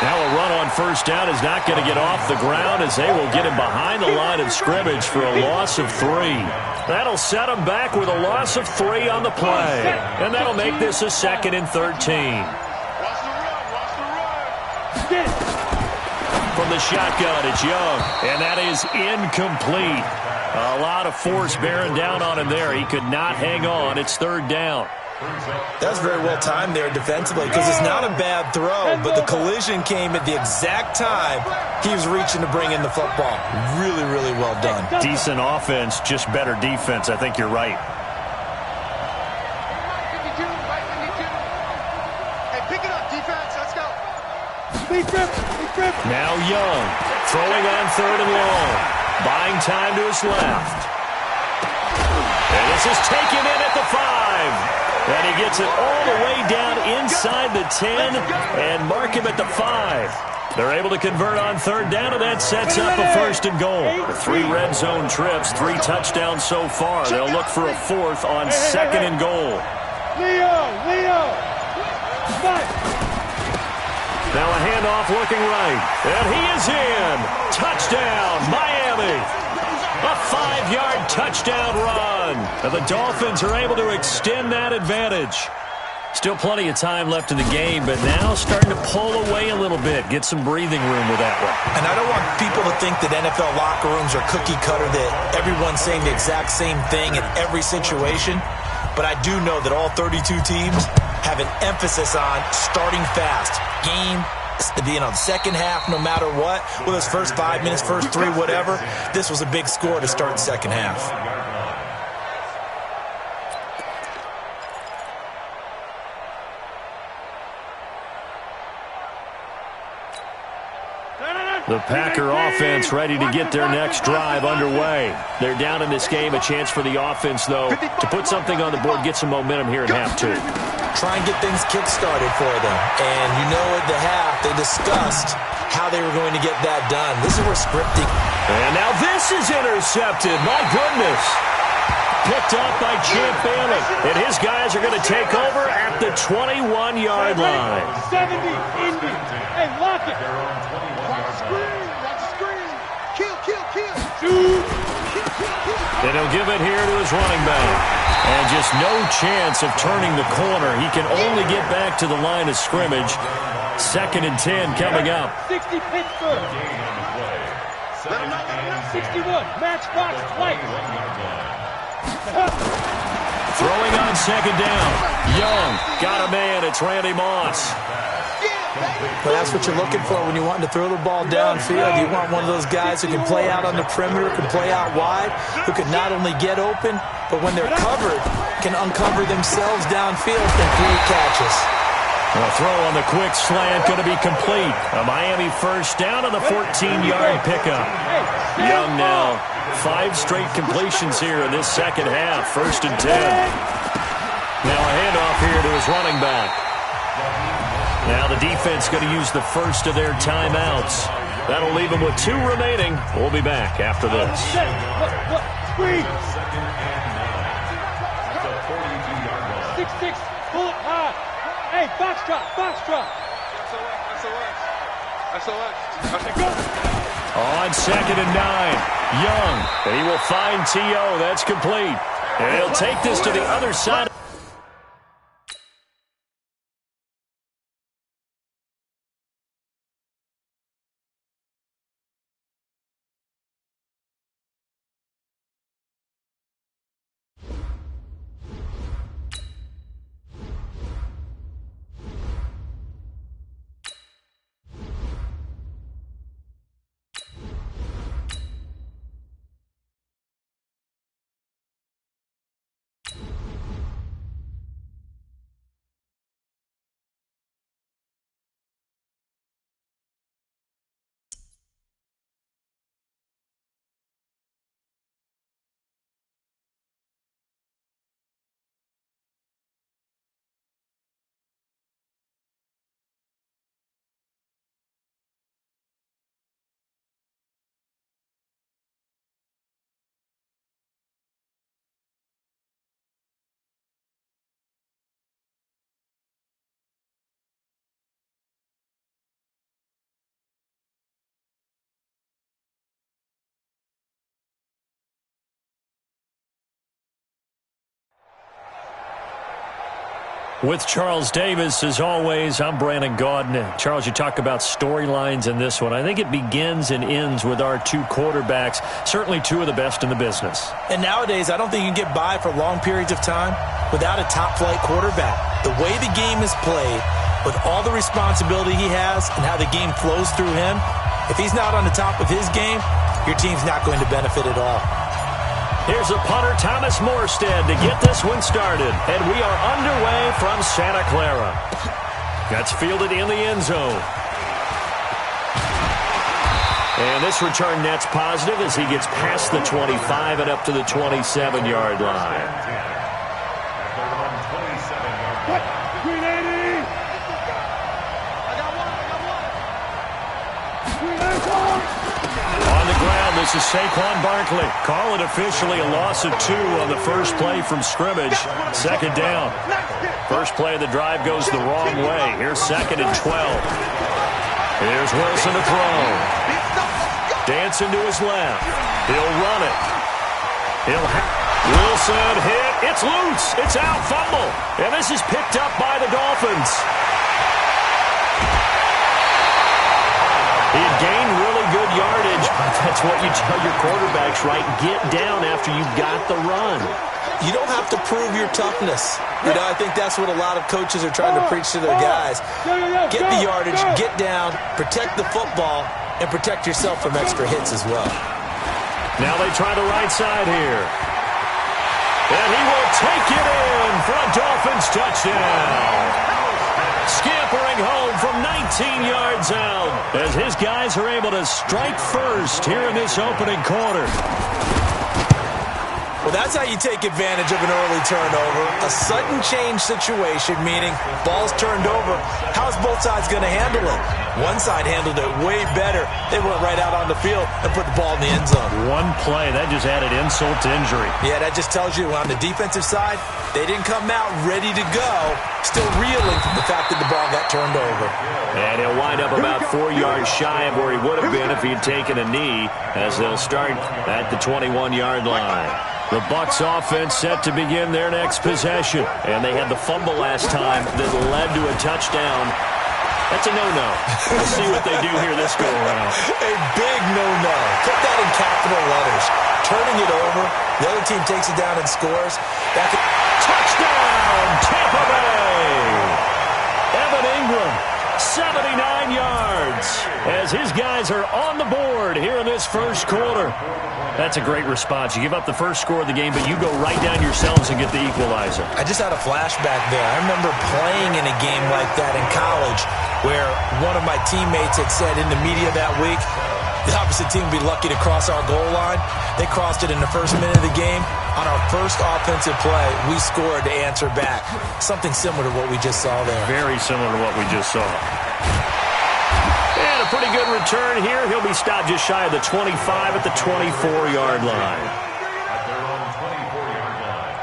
Now a run on first down is not going to get off the ground as they will get him behind the line of scrimmage for a loss of 3. That'll set him back with a loss of 3 on the play, and that'll make this a 2nd and 13. From the shotgun, it's Young, and that is incomplete. A lot of force bearing down on him there. He could not hang on. It's 3rd down. That's very well timed there defensively because it's not a bad throw, but the collision came at the exact time he was reaching to bring in the football. Really, really well done. Decent offense, just better defense. I think you're right. Hey, pick it up, defense. Let's go. Now Young, throwing on 3rd and long. Buying time to his left. And this is taken in at the 5. And he gets it all the way down inside the 10 and mark him at the 5. They're able to convert on 3rd down, and that sets up a 1st and goal. The 3 red zone trips, 3 touchdowns so far. They'll look for a 4th on 2nd and goal. Leo. Now a handoff looking right. And he is in. Touchdown, Miami. A 5-yard touchdown run. And the Dolphins are able to extend that advantage. Still plenty of time left in the game, but now starting to pull away a little bit. Get some breathing room with that one. And I don't want people to think that NFL locker rooms are cookie cutter, that everyone's saying the exact same thing in every situation. But I do know that all 32 teams have an emphasis on starting fast. Game being on the second half, no matter what. Whether it's first 5 minutes, first 3, whatever. This was a big score to start the second half. The Packer offense ready to get their next drive underway. They're down in this game. A chance for the offense, though, to put something on the board, get some momentum here in half 2. Try and get things kick-started for them. And you know at the half, they discussed how they were going to get that done. This is where scripting. And now this is intercepted. My goodness. Picked off by Champ Bailey. And his guys are going to take over at the 21-yard line. 70, Indy. Hey, lock it. Watch the screen. Kill. And he'll give it here to his running back. And just no chance of turning the corner. He can only get back to the line of scrimmage. 2nd and 10 coming up. 60 Pittsburgh. 61, match box flight. Throwing on 2nd down. Young got a man. It's Randy Moss. Well, that's what you're looking for when you want to throw the ball downfield. You want one of those guys who can play out on the perimeter, can play out wide, who can not only get open, but when they're covered, can uncover themselves downfield and create catches. A throw on the quick slant going to be complete. A Miami first down on the 14-yard pickup. Young now, 5 straight completions here in this second half. 1st and 10. Now a handoff here to his running back. Now the defense going to use the first of their timeouts. That'll leave them with 2 remaining. We'll be back after this. Screen. 6-6, pull it high. Hey, box drop, box drop. On 2nd and 9, Young, and he will find T.O. That's complete. And he'll take this to the other side. With Charles Davis, as always, I'm Brandon Gaudin. Charles, you talk about storylines in this one. I think it begins and ends with our 2 quarterbacks, certainly 2 of the best in the business. And nowadays, I don't think you can get by for long periods of time without a top-flight quarterback. The way the game is played, with all the responsibility he has and how the game flows through him, if he's not on the top of his game, your team's not going to benefit at all. Here's a punter, Thomas Morstead, to get this one started. And we are underway from Santa Clara. That's fielded in the end zone. And this return net's positive as he gets past the 25 and up to the 27-yard line. This is Saquon Barkley. Call it officially a loss of 2 on the first play from scrimmage. 2nd down. First play of the drive goes the wrong way. Here's 2nd and 12. Here's Wilson to throw. Dancing to his left. He'll run it. Wilson hit. It's loose. It's out. Fumble. And this is picked up by the Dolphins. He had gained really good yardage, but that's what you tell your quarterbacks, right? Get down after you've got the run. You don't have to prove your toughness. You know, I think that's what a lot of coaches are trying to preach to their guys. Get the yardage, get down, protect the football, and protect yourself from extra hits as well. Now they try the right side here. And he will take it in for a Dolphins touchdown. Scampering home from 19 yards out as his guys are able to strike first here in this opening quarter. Well, that's how you take advantage of an early turnover. A sudden change situation, meaning ball's turned over. How's both sides going to handle it? One side handled it way better. They went right out on the field and put the ball in the end zone. One play, that just added insult to injury. Yeah, that just tells you on the defensive side, they didn't come out ready to go, still reeling from the fact that the ball got turned over. And he'll wind up about 4 yards shy of where he would have been if he had taken a knee, as they'll start at the 21-yard line. The Bucs offense set to begin their next possession. And they had the fumble last time that led to a touchdown. That's a no-no. We'll see what they do here this go-around. A big no-no. Put that in capital letters. Turning it over. The other team takes it down and scores. Touchdown, Tampa Bay! Evan Ingram, 79 yards, as his guys are on the board here in this first quarter. That's a great response. You give up the first score of the game, but you go right down yourselves and get the equalizer. I just had a flashback there. I remember playing in a game like that in college where one of my teammates had said in the media that week, the opposite team would be lucky to cross our goal line. They crossed it in the first minute of the game. On our first offensive play, we scored to answer back. Something similar to what we just saw there. Very similar to what we just saw. And a pretty good return here. He'll be stopped just shy of the 25 at the 24-yard line. At their own 24-yard line.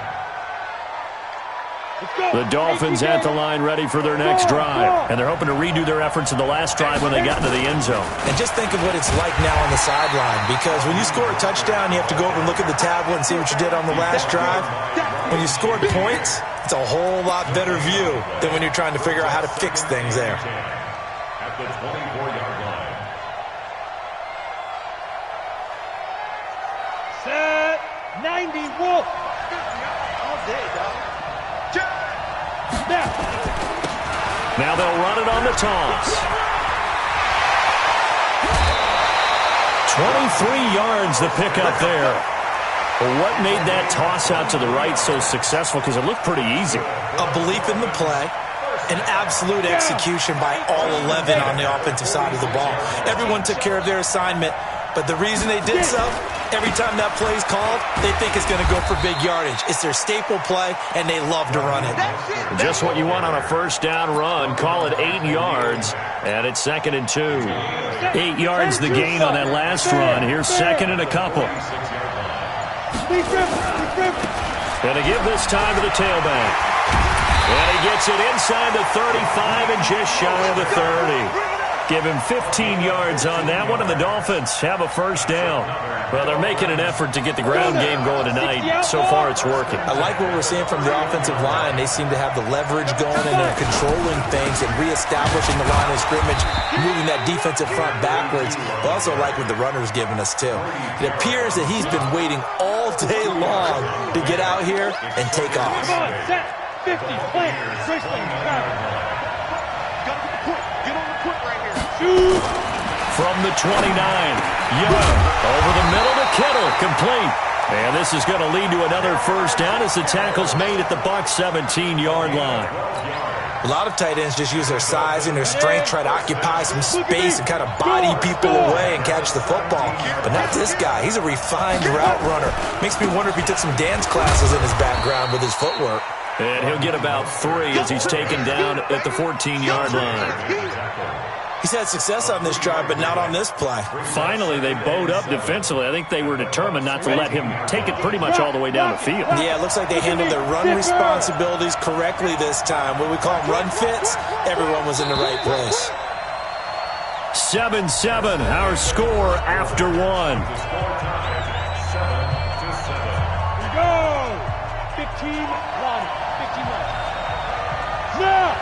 The Dolphins at the line ready for their next drive. And they're hoping to redo their efforts in the last drive when they got into the end zone. And just think of what it's like now on the sideline, because when you score a touchdown, you have to go over and look at the tablet and see what you did on the last drive. When you scored points, it's a whole lot better view than when you're trying to figure out how to fix things there. At the 24-yard line. Set 90 Wolf. All day, dog. Now they'll run it on the toss. 23 yards the pickup there. Well, what made that toss out to the right so successful? Because it looked pretty easy. A belief in the play, an absolute execution by all 11 on the offensive side of the ball. Everyone took care of their assignment, but the reason they did so, every time that play is called, they think it's going to go for big yardage. It's their staple play, and they love to run it. Just what you want on a first down run. Call it 8 yards, and it's 2nd and 2. 8 yards the gain on that last run. Here's 2nd and a couple. Going to give this time to the tailback. And he gets it inside the 35 and just shy of the 30. Give him 15 yards on that one, and the Dolphins have a first down. Well, they're making an effort to get the ground game going tonight. So far, it's working. I like what we're seeing from the offensive line. They seem to have the leverage going, and they're controlling things and reestablishing the line of scrimmage, moving that defensive front backwards. I also like what the runner's giving us, too. It appears that he's been waiting all day long to get out here and take off. Come on, set 50, plant, Christian, From the 29, Young over the middle to Kittle, complete. And this is going to lead to another first down as the tackle's made at the Bucs 17-yard line. A lot of tight ends just use their size and their strength, try to occupy some space and kind of body people away and catch the football. But not this guy. He's a refined route runner. Makes me wonder if he took some dance classes in his background with his footwork. And he'll get about 3 as he's taken down at the 14-yard line. He's had success on this drive, but not on this play. Finally, they bowed up defensively. I think they were determined not to let him take it pretty much all the way down the field. Yeah, it looks like they handled their run responsibilities correctly this time. What we call them run fits, everyone was in the right place. 7-7, our score after 1. Go! 15, Lonnie. 15 left. Now!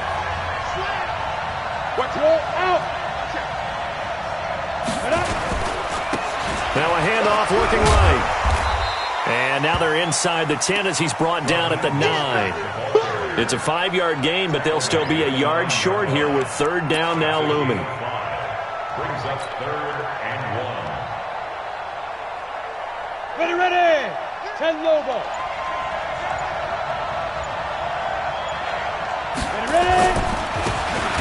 Roll out. Now a handoff looking right. And now they're inside the 10 as he's brought down at the 9. It's a 5-yard gain, but they'll still be a yard short here with 3rd down now looming. Brings up 3rd and 1. Ready. 10 Lobo. Ready.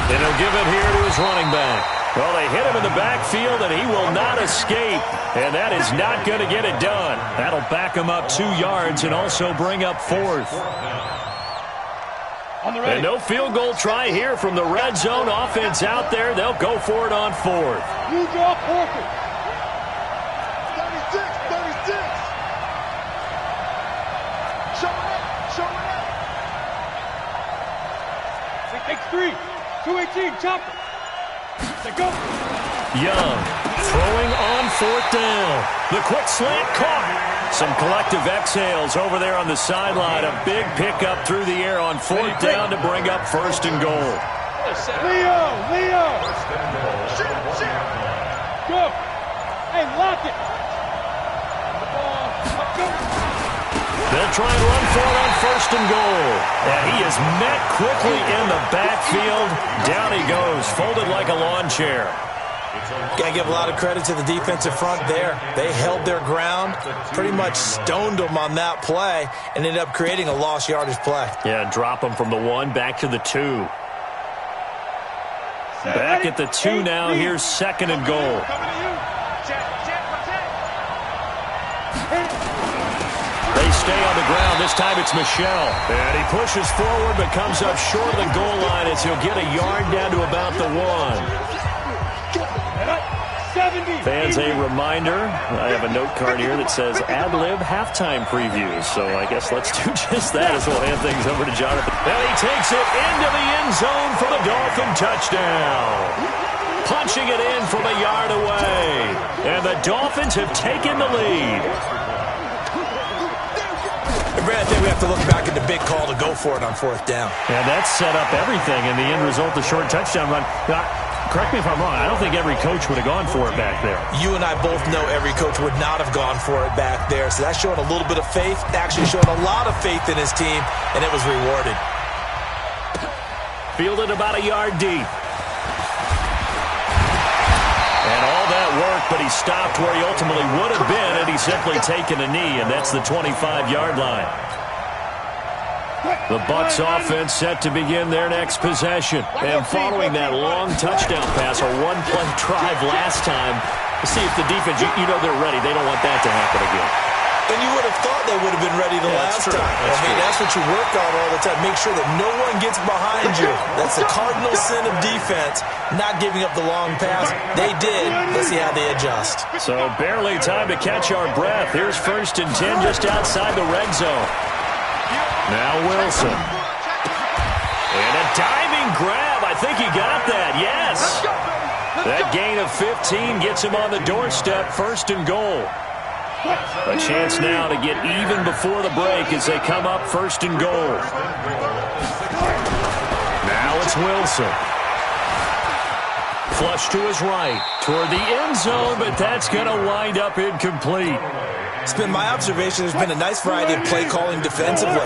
And he'll give it here to his running back. Well, they hit him in the backfield, and he will not escape. And that is not going to get it done. That'll back him up 2 yards and also bring up 4th. And no field goal try here from the red zone offense out there. They'll go for it on 4th. You draw Porter. 36. Show it up. Take 3. 218, chopper. They go. Young throwing on 4th down. The quick slant caught. Some collective exhales over there on the sideline. A big pickup through the air on 4th down to bring up 1st and goal. Leo! Go! Hey, lock it! Go! They'll try and run for it on first and goal. And he is met quickly in the backfield. Down he goes, folded like a lawn chair. Got to give a lot of credit to the defensive front there. They held their ground, pretty much stoned them on that play, and ended up creating a lost yardage play. Yeah, drop them from the 1 back to the 2. Back at the 2 now. Here's second and goal. They stay on the ground. This time it's Michel. And he pushes forward but comes up short of the goal line as he'll get a yard down to about the 1. Fans, a reminder, I have a note card here that says ad-lib halftime previews. So I guess let's do just that as we'll hand things over to Jonathan. And he takes it into the end zone for the Dolphin touchdown. Punching it in from a yard away. And the Dolphins have taken the lead. Brad, I think we have to look back at the big call to go for it on 4th down. And that set up everything in the end result, the short touchdown run. Now, correct me if I'm wrong, I don't think every coach would have gone for it back there. You and I both know every coach would not have gone for it back there. So that showed a little bit of faith, actually showed a lot of faith in his team, and it was rewarded. Fielded about a yard deep. And all that work, but he stopped where he ultimately would have been, and he's simply taken a knee, and that's the 25-yard line. The Bucs offense set to begin their next possession. And following that long touchdown pass, or one-play drive last time, to see if the defense, you know they're ready. They don't want that to happen again. And you would have thought they would have been ready the last time. That's what you work on all the time. Make sure that no one gets behind you. That's the cardinal sin of defense, not giving up the long pass. They did. Let's see how they adjust. So barely time to catch our breath. Here's 1st and 10 just outside the red zone. Now Wilson. And a diving grab. I think he got that. Yes. That gain of 15 gets him on the doorstep. 1st and goal. A chance now to get even before the break as they come up 1st and goal. Now it's Wilson. Flush to his right toward the end zone, but that's going to wind up incomplete. It's been my observation there's been a nice variety of play calling defensively.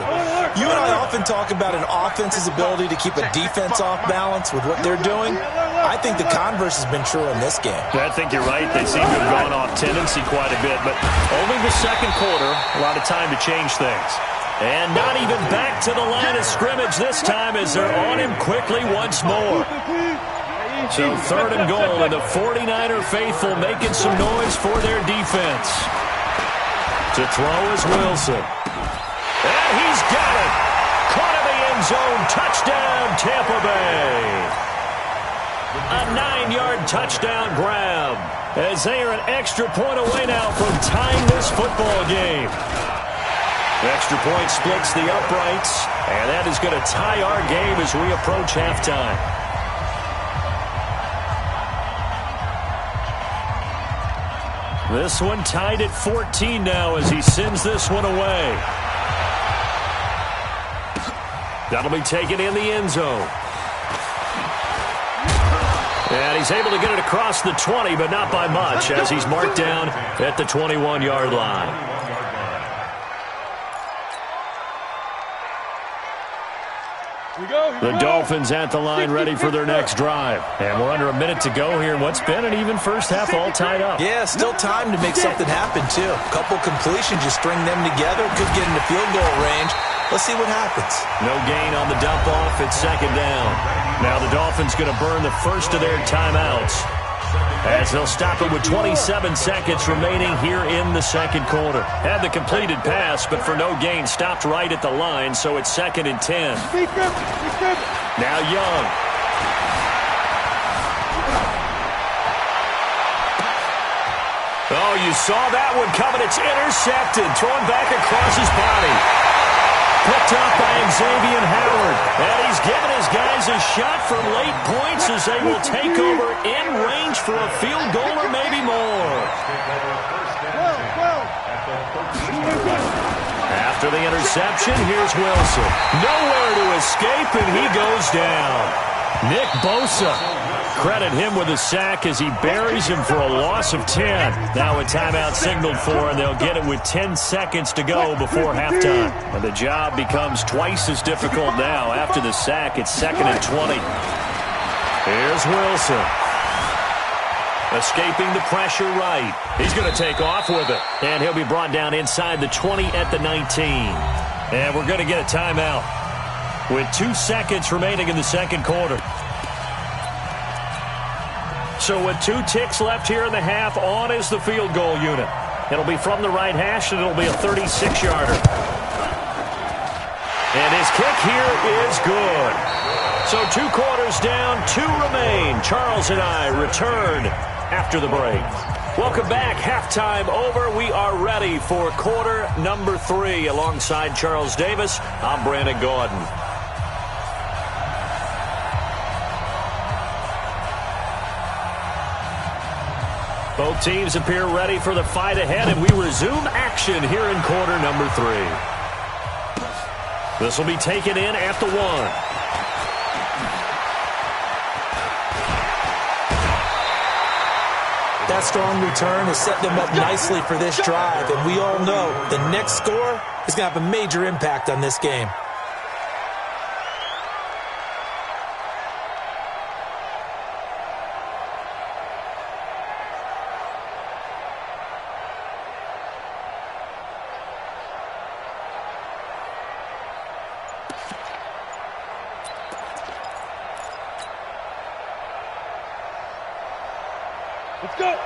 You and I often talk about an offense's ability to keep a defense off balance with what they're doing. I think the converse has been true in this game. I think you're right. They seem to have gone off tendency quite a bit, but only the second quarter, a lot of time to change things. And not even back to the line of scrimmage this time as they're on him quickly once more. So 3rd and goal, and the 49er faithful making some noise for their defense. To throw is Wilson. And he's got it. Caught in the end zone. Touchdown, Tampa Bay. A 9-yard touchdown grab as they are an extra point away now from tying this football game. Extra point splits the uprights, and that is going to tie our game as we approach halftime. This one tied at 14 now as he sends this one away. That'll be taken in the end zone. And he's able to get it across the 20, but not by much, as he's marked down at the 21-yard line. The Dolphins at the line ready for their next drive. And we're under a minute to go here in what's been an even first half all tied up. Yeah, still time to make something happen, too. A couple completions, you string them together, could get into field goal range. Let's see what happens. No gain on the dump-off. It's 2nd down. Now the Dolphins going to burn the first of their timeouts as they'll stop it with 27 seconds remaining here in the second quarter. Had the completed pass, but for no gain, stopped right at the line, so it's 2nd and 10. Now Young. Oh, you saw that one coming. It's intercepted. Thrown back across his body. Picked up by Xavier Howard. And he's given his guys a shot for late points as they will take over in range for a field goal or maybe more. After the interception, here's Wilson. Nowhere to escape, and he goes down. Nick Bosa. Credit him with a sack as he buries him for a loss of 10. Now a timeout signaled for, and they'll get it with 10 seconds to go before halftime. And the job becomes twice as difficult now. After the sack, it's 2nd and 20. Here's Wilson. Escaping the pressure right. He's going to take off with it. And he'll be brought down inside the 20 at the 19. And we're going to get a timeout with 2 seconds remaining in the second quarter. So with 2 ticks left here in the half, on is the field goal unit. It'll be from the right hash, and it'll be a 36-yarder. And his kick here is good. So 2 quarters down, 2 remain. Charles and I return after the break. Welcome back. Halftime over. We are ready for quarter number 3. Alongside Charles Davis, I'm Brandon Gaudin. Both teams appear ready for the fight ahead, and we resume action here in quarter number 3. This will be taken in at the 1. That strong return has set them up nicely for this drive, and we all know the next score is going to have a major impact on this game.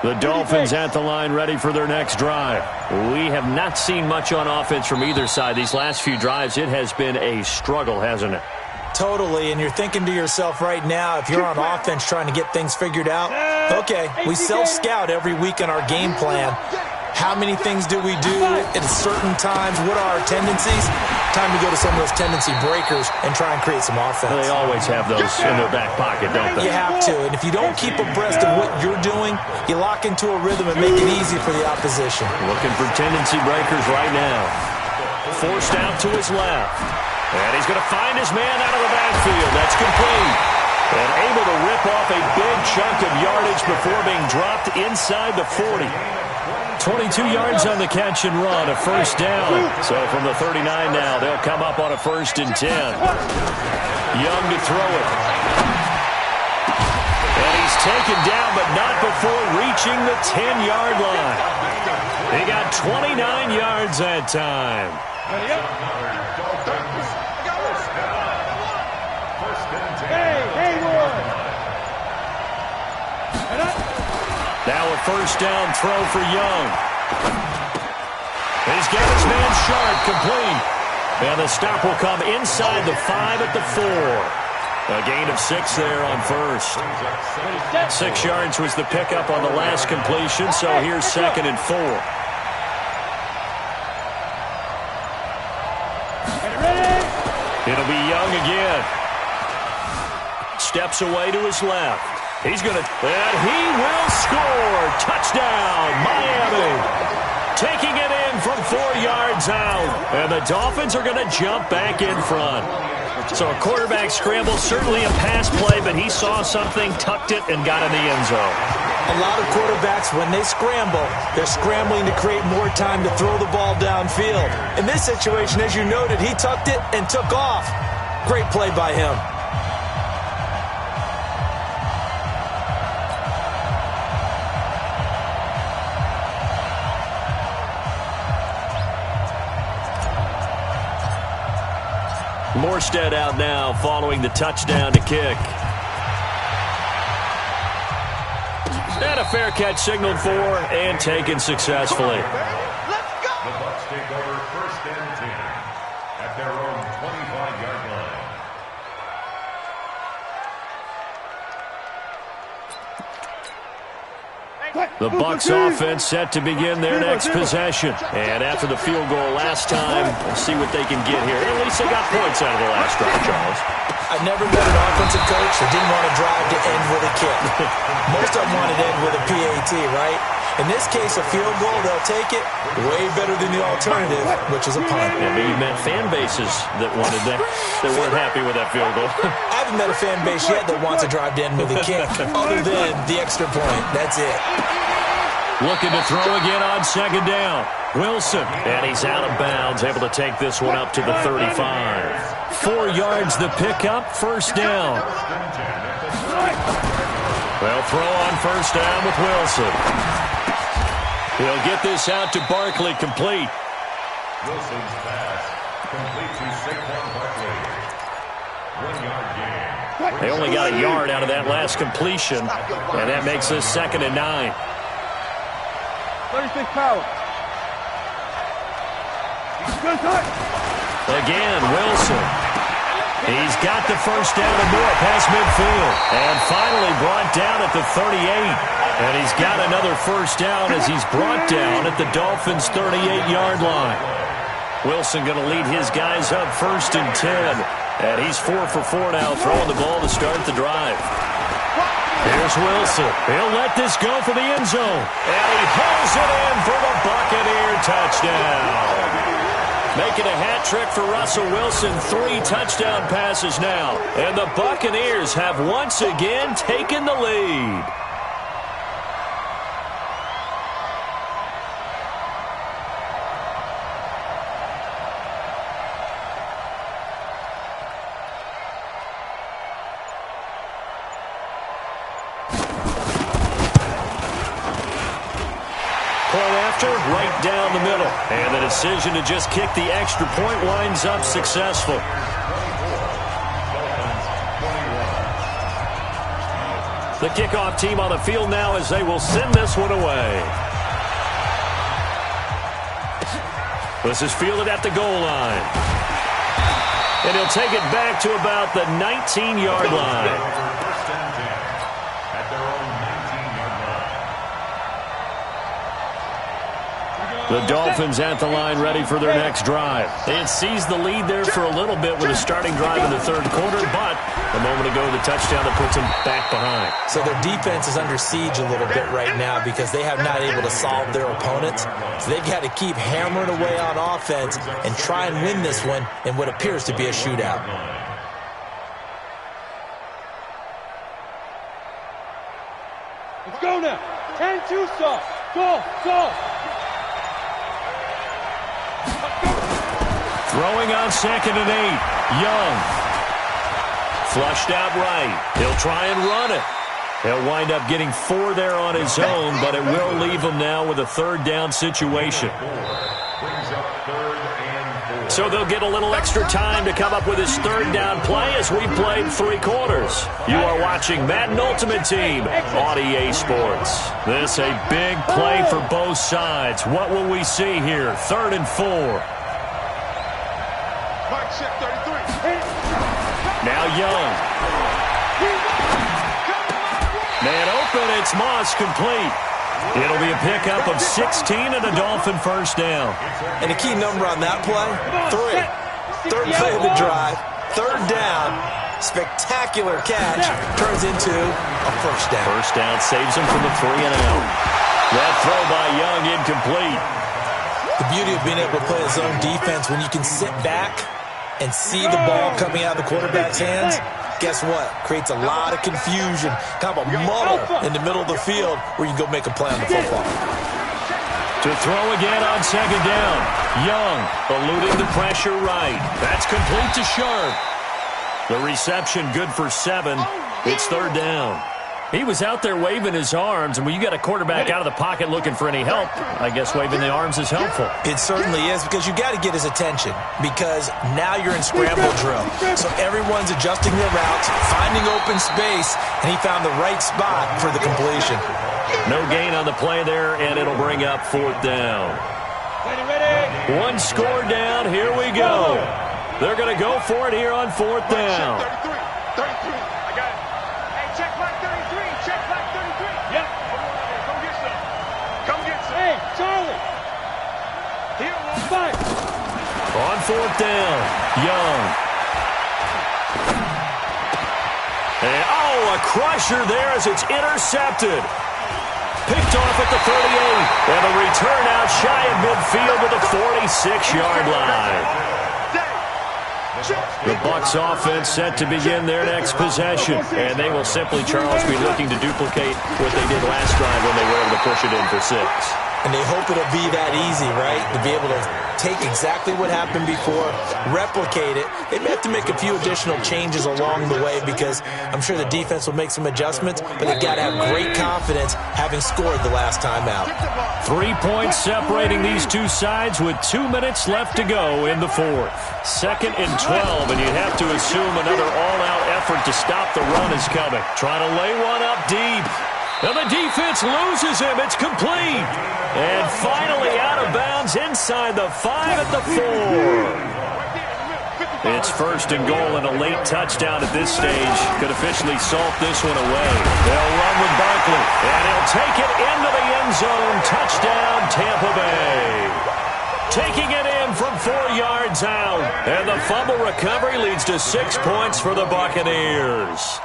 The Dolphins at the line ready for their next drive. We have not seen much on offense from either side. These last few drives, it has been a struggle, hasn't it? Totally, and you're thinking to yourself right now, if you're on offense trying to get things figured out, okay, we self-scout every week on our game plan. How many things do we do at certain times? What are our tendencies? Time to go to some of those tendency breakers and try and create some offense. They always have those in their back pocket, don't they? You have to, and if you don't keep abreast of what you're doing, you lock into a rhythm and make it easy for the opposition. Looking for tendency breakers right now. Forced out to his left. And he's going to find his man out of the backfield. That's complete. And able to rip off a big chunk of yardage before being dropped inside the 40. 22 yards on the catch and run, a first down. So from the 39 now, they'll come up on a 1st and 10. Young to throw it. And he's taken down, but not before reaching the 10-yard line. He got 29 yards that time. Now a first down throw for Young. He's got his man Sharp complete. And the stop will come inside the 5 at the 4. A gain of 6 there on first. 6 yards was the pickup on the last completion, so here's 2nd and 4. It'll be Young again. Steps away to his left. He's going to, and he will score. Touchdown, Miami. Taking it in from 4 yards out. And the Dolphins are going to jump back in front. So a quarterback scramble, certainly a pass play, but he saw something, tucked it, and got in the end zone. A lot of quarterbacks, when they scramble, they're scrambling to create more time to throw the ball downfield. In this situation, as you noted, he tucked it and took off. Great play by him. Morstead out now following the touchdown to kick. And a fair catch signaled for and taken successfully. Let's go! The Bucs take over 1st and 10 at their own 25-yard line. The Bucs offense set to begin their next possession. And after the field goal last time, we'll see what they can get here. At least they got points out of the last drive, Charles. I've never met an offensive coach that didn't want to drive to end with a kick. Most of them wanted to end with a PAT, right? In this case, a field goal, they'll take it way better than the alternative, which is a punt. Yeah, maybe you met fan bases that wanted that weren't happy with that field goal. I haven't met a fan base yet that wants to drive in with a kick other than the extra point. That's it. Looking to throw again on second down. Wilson, and he's out of bounds, able to take this one up to the 35. 4 yards the pickup, first down. They'll throw on first down with Wilson. He'll get this out to Barkley, complete. Wilson's pass complete to Saquon Barkley. 1-yard gain. They only got a yard out of that last completion, and that makes this 2nd and 9. 36 power. Again, Wilson. He's got the first down and more past midfield. And finally brought down at the 38. And he's got another first down as he's brought down at the Dolphins' 38-yard line. Wilson going to lead his guys up 1st and 10. And he's 4 for 4 now, throwing the ball to start the drive. Here's Wilson. He'll let this go for the end zone. And he hauls it in for the Buccaneer touchdown. Making a hat trick for Russell Wilson. 3 touchdown passes now. And the Buccaneers have once again taken the lead. Right down the middle. And the decision to just kick the extra point winds up successful. The kickoff team on the field now as they will send this one away. This is fielded at the goal line. And he'll take it back to about the 19-yard line. The Dolphins at the line ready for their next drive. They had seized the lead there for a little bit with a starting drive in the 3rd quarter, but a moment ago the touchdown that puts them back behind. So their defense is under siege a little bit right now because they have not able to solve their opponents. So they've got to keep hammering away on offense and try and win this one in what appears to be a shootout. Let's go now. 10-2 stop. Go. Throwing on 2nd and 8. Young. Flushed out right. He'll try and run it. He'll wind up getting 4 there on his own, but it will leave him now with a 3rd down situation. So they'll get a little extra time to come up with his 3rd down play as we played 3 quarters. You are watching Madden Ultimate Team on EA Sports. This a big play for both sides. What will we see here? 3rd and 4. Now Young. Man open, it's Moss, complete. It'll be a pickup of 16 and a Dolphin first down. And a key number on that play, 3. 3rd play of the drive, 3rd down, spectacular catch, turns into a first down. First down saves him from the 3 and out. That throw by Young incomplete. The beauty of being able to play a zone defense when you can sit back and see the ball coming out of the quarterback's hands, guess what? Creates a lot of confusion, kind of a muddle in the middle of the field where you can go make a play on the football. To throw again on 2nd down. Young eluding the pressure right. That's complete to Sharp. The reception good for 7. It's 3rd down. He was out there waving his arms, and when you got a quarterback out of the pocket looking for any help, I guess waving the arms is helpful. It certainly is, because you got to get his attention, because now you're in scramble drill. So everyone's adjusting their routes, finding open space, and he found the right spot for the completion. No gain on the play there, and it'll bring up 4th down. Ready. 1 score down. Here we go. They're going to go for it here on 4th down. 33. I got it. Hey, check back 33. Check back 33. Yep. Come get some. Come get some. Hey, Charlie. Here, 5. On 4th down, Young. And, a crusher there as it's intercepted. Picked picked off at the 38. And the return out shy of midfield to the 46-yard line. The Bucs offense set to begin their next possession. And they will simply, Charles, be looking to duplicate what they did last drive when they were able to push it in for 6. And they hope it'll be that easy, right? To be able to take exactly what happened before, replicate it. They may have to make a few additional changes along the way because I'm sure the defense will make some adjustments, but they've got to have great confidence having scored the last time out. 3 points separating these two sides with 2 minutes left to go in the fourth. 2nd and 12, and you'd have to assume another all-out effort to stop the run is coming. Trying to lay one up deep. And the defense loses him. It's complete. And finally out of bounds inside the 5 at the 4. It's 1st and goal and a late touchdown at this stage. Could officially salt this one away. They'll run with Barkley. And he'll take it into the end zone. Touchdown, Tampa Bay. Taking it in from 4 yards out. And the fumble recovery leads to 6 points for the Buccaneers.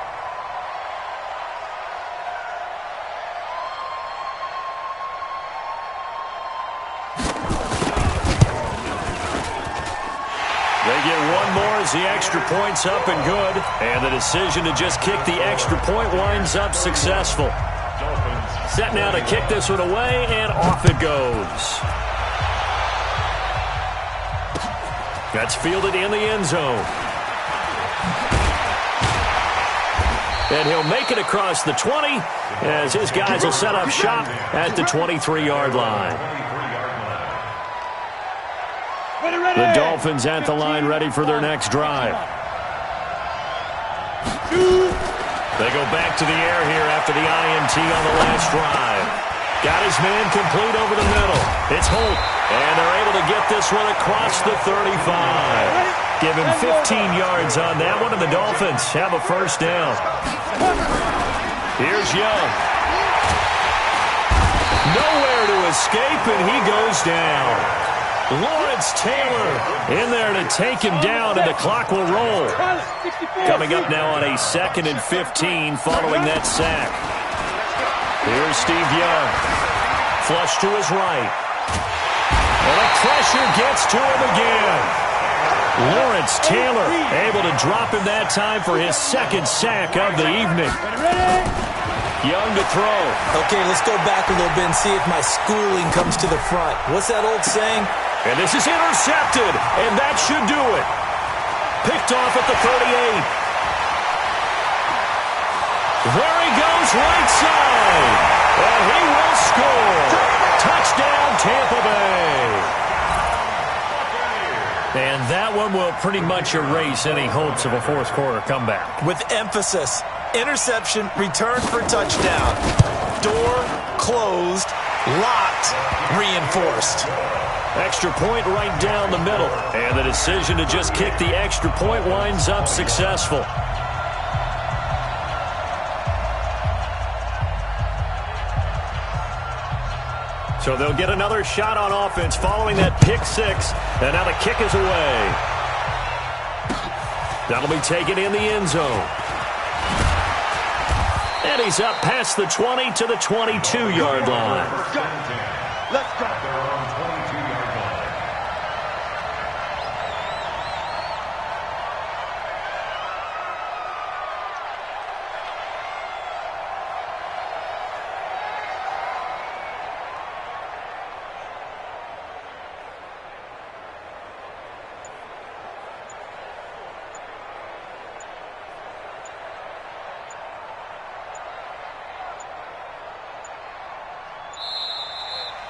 They get one more as the extra point's up and good. And the decision to just kick the extra point winds up successful. Set now to kick this one away, and off it goes. That's fielded in the end zone. And he'll make it across the 20 as his guys will set up shop at the 23-yard line. The Dolphins at the line ready for their next drive. They go back to the air here after the INT on the last drive. Got his man complete over the middle. It's Holt. And they're able to get this one across the 35. Give him 15 yards on that one, and the Dolphins have a first down. Here's Young. Nowhere to escape, and he goes down. Lawrence Taylor in there to take him down, and the clock will roll. Coming up now on a 2nd and 15 following that sack. Here's Steve Young. Flush to his right. And the pressure gets to him again. Lawrence Taylor able to drop him that time for his 2nd sack of the evening. Young to throw. Okay, let's go back a little bit and see if my schooling comes to the front. What's that old saying? And this is intercepted, and that should do it. Picked off at the 38. There he goes, right side. And he will score. Touchdown, Tampa Bay. And that one will pretty much erase any hopes of a fourth quarter comeback. With emphasis. Interception, return for touchdown. Door closed, locked, reinforced. Extra point right down the middle. And the decision to just kick the extra point winds up successful. So they'll get another shot on offense following that pick 6. And now the kick is away. That'll be taken in the end zone. And he's up past the 20 to the 22-yard line. Let's go. They're on 22-yard line.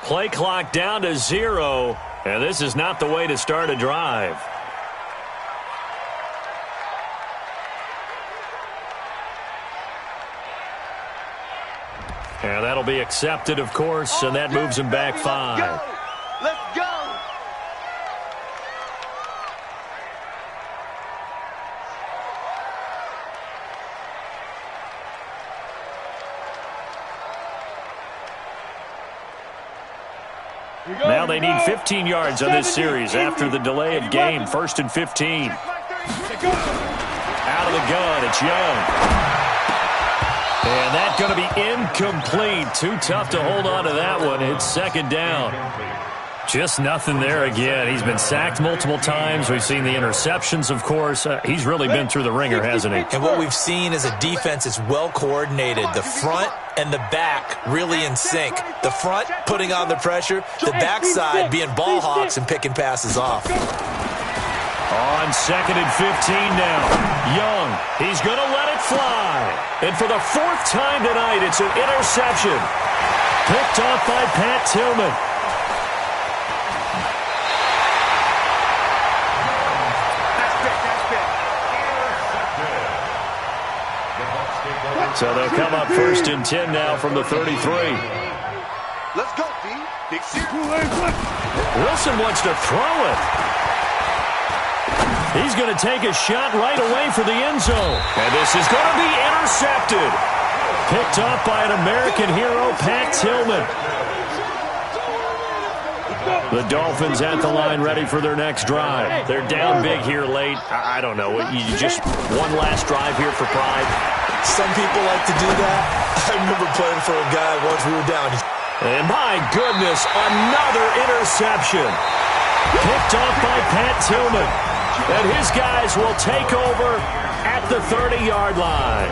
Play clock down to 0, and this is not the way to start a drive. And that'll be accepted, of course, and that moves him back 5. Let's go. Now they need 15 yards on this series after the delay of game. 1st and 15. Out of the gun, it's Young. And that's going to be incomplete. Too tough to hold on to that one. It's second down. Just nothing there again. He's been sacked multiple times. We've seen the interceptions, of course. He's really been through the ringer, hasn't he? And what we've seen is a defense that's well coordinated. The front and the back really in sync. The front putting on the pressure. The backside being ball hawks and picking passes off. On 2nd and 15 now. Young, he's going to let it fly. And for the 4th time tonight, it's an interception. Picked off by Pat Tillman. So they'll come up 1st and 10 now from the 33. Let's go, D. Wilson wants to throw it. He's going to take a shot right away for the end zone. And this is going to be intercepted. Picked off by an American hero, Pat Tillman. The Dolphins at the line ready for their next drive. They're down big here late. I don't know. You just one last drive here for pride. Some people like to do that. I remember playing for a guy once we were down. And my goodness, another interception. Picked off by Pat Tillman. And his guys will take over at the 30-yard line.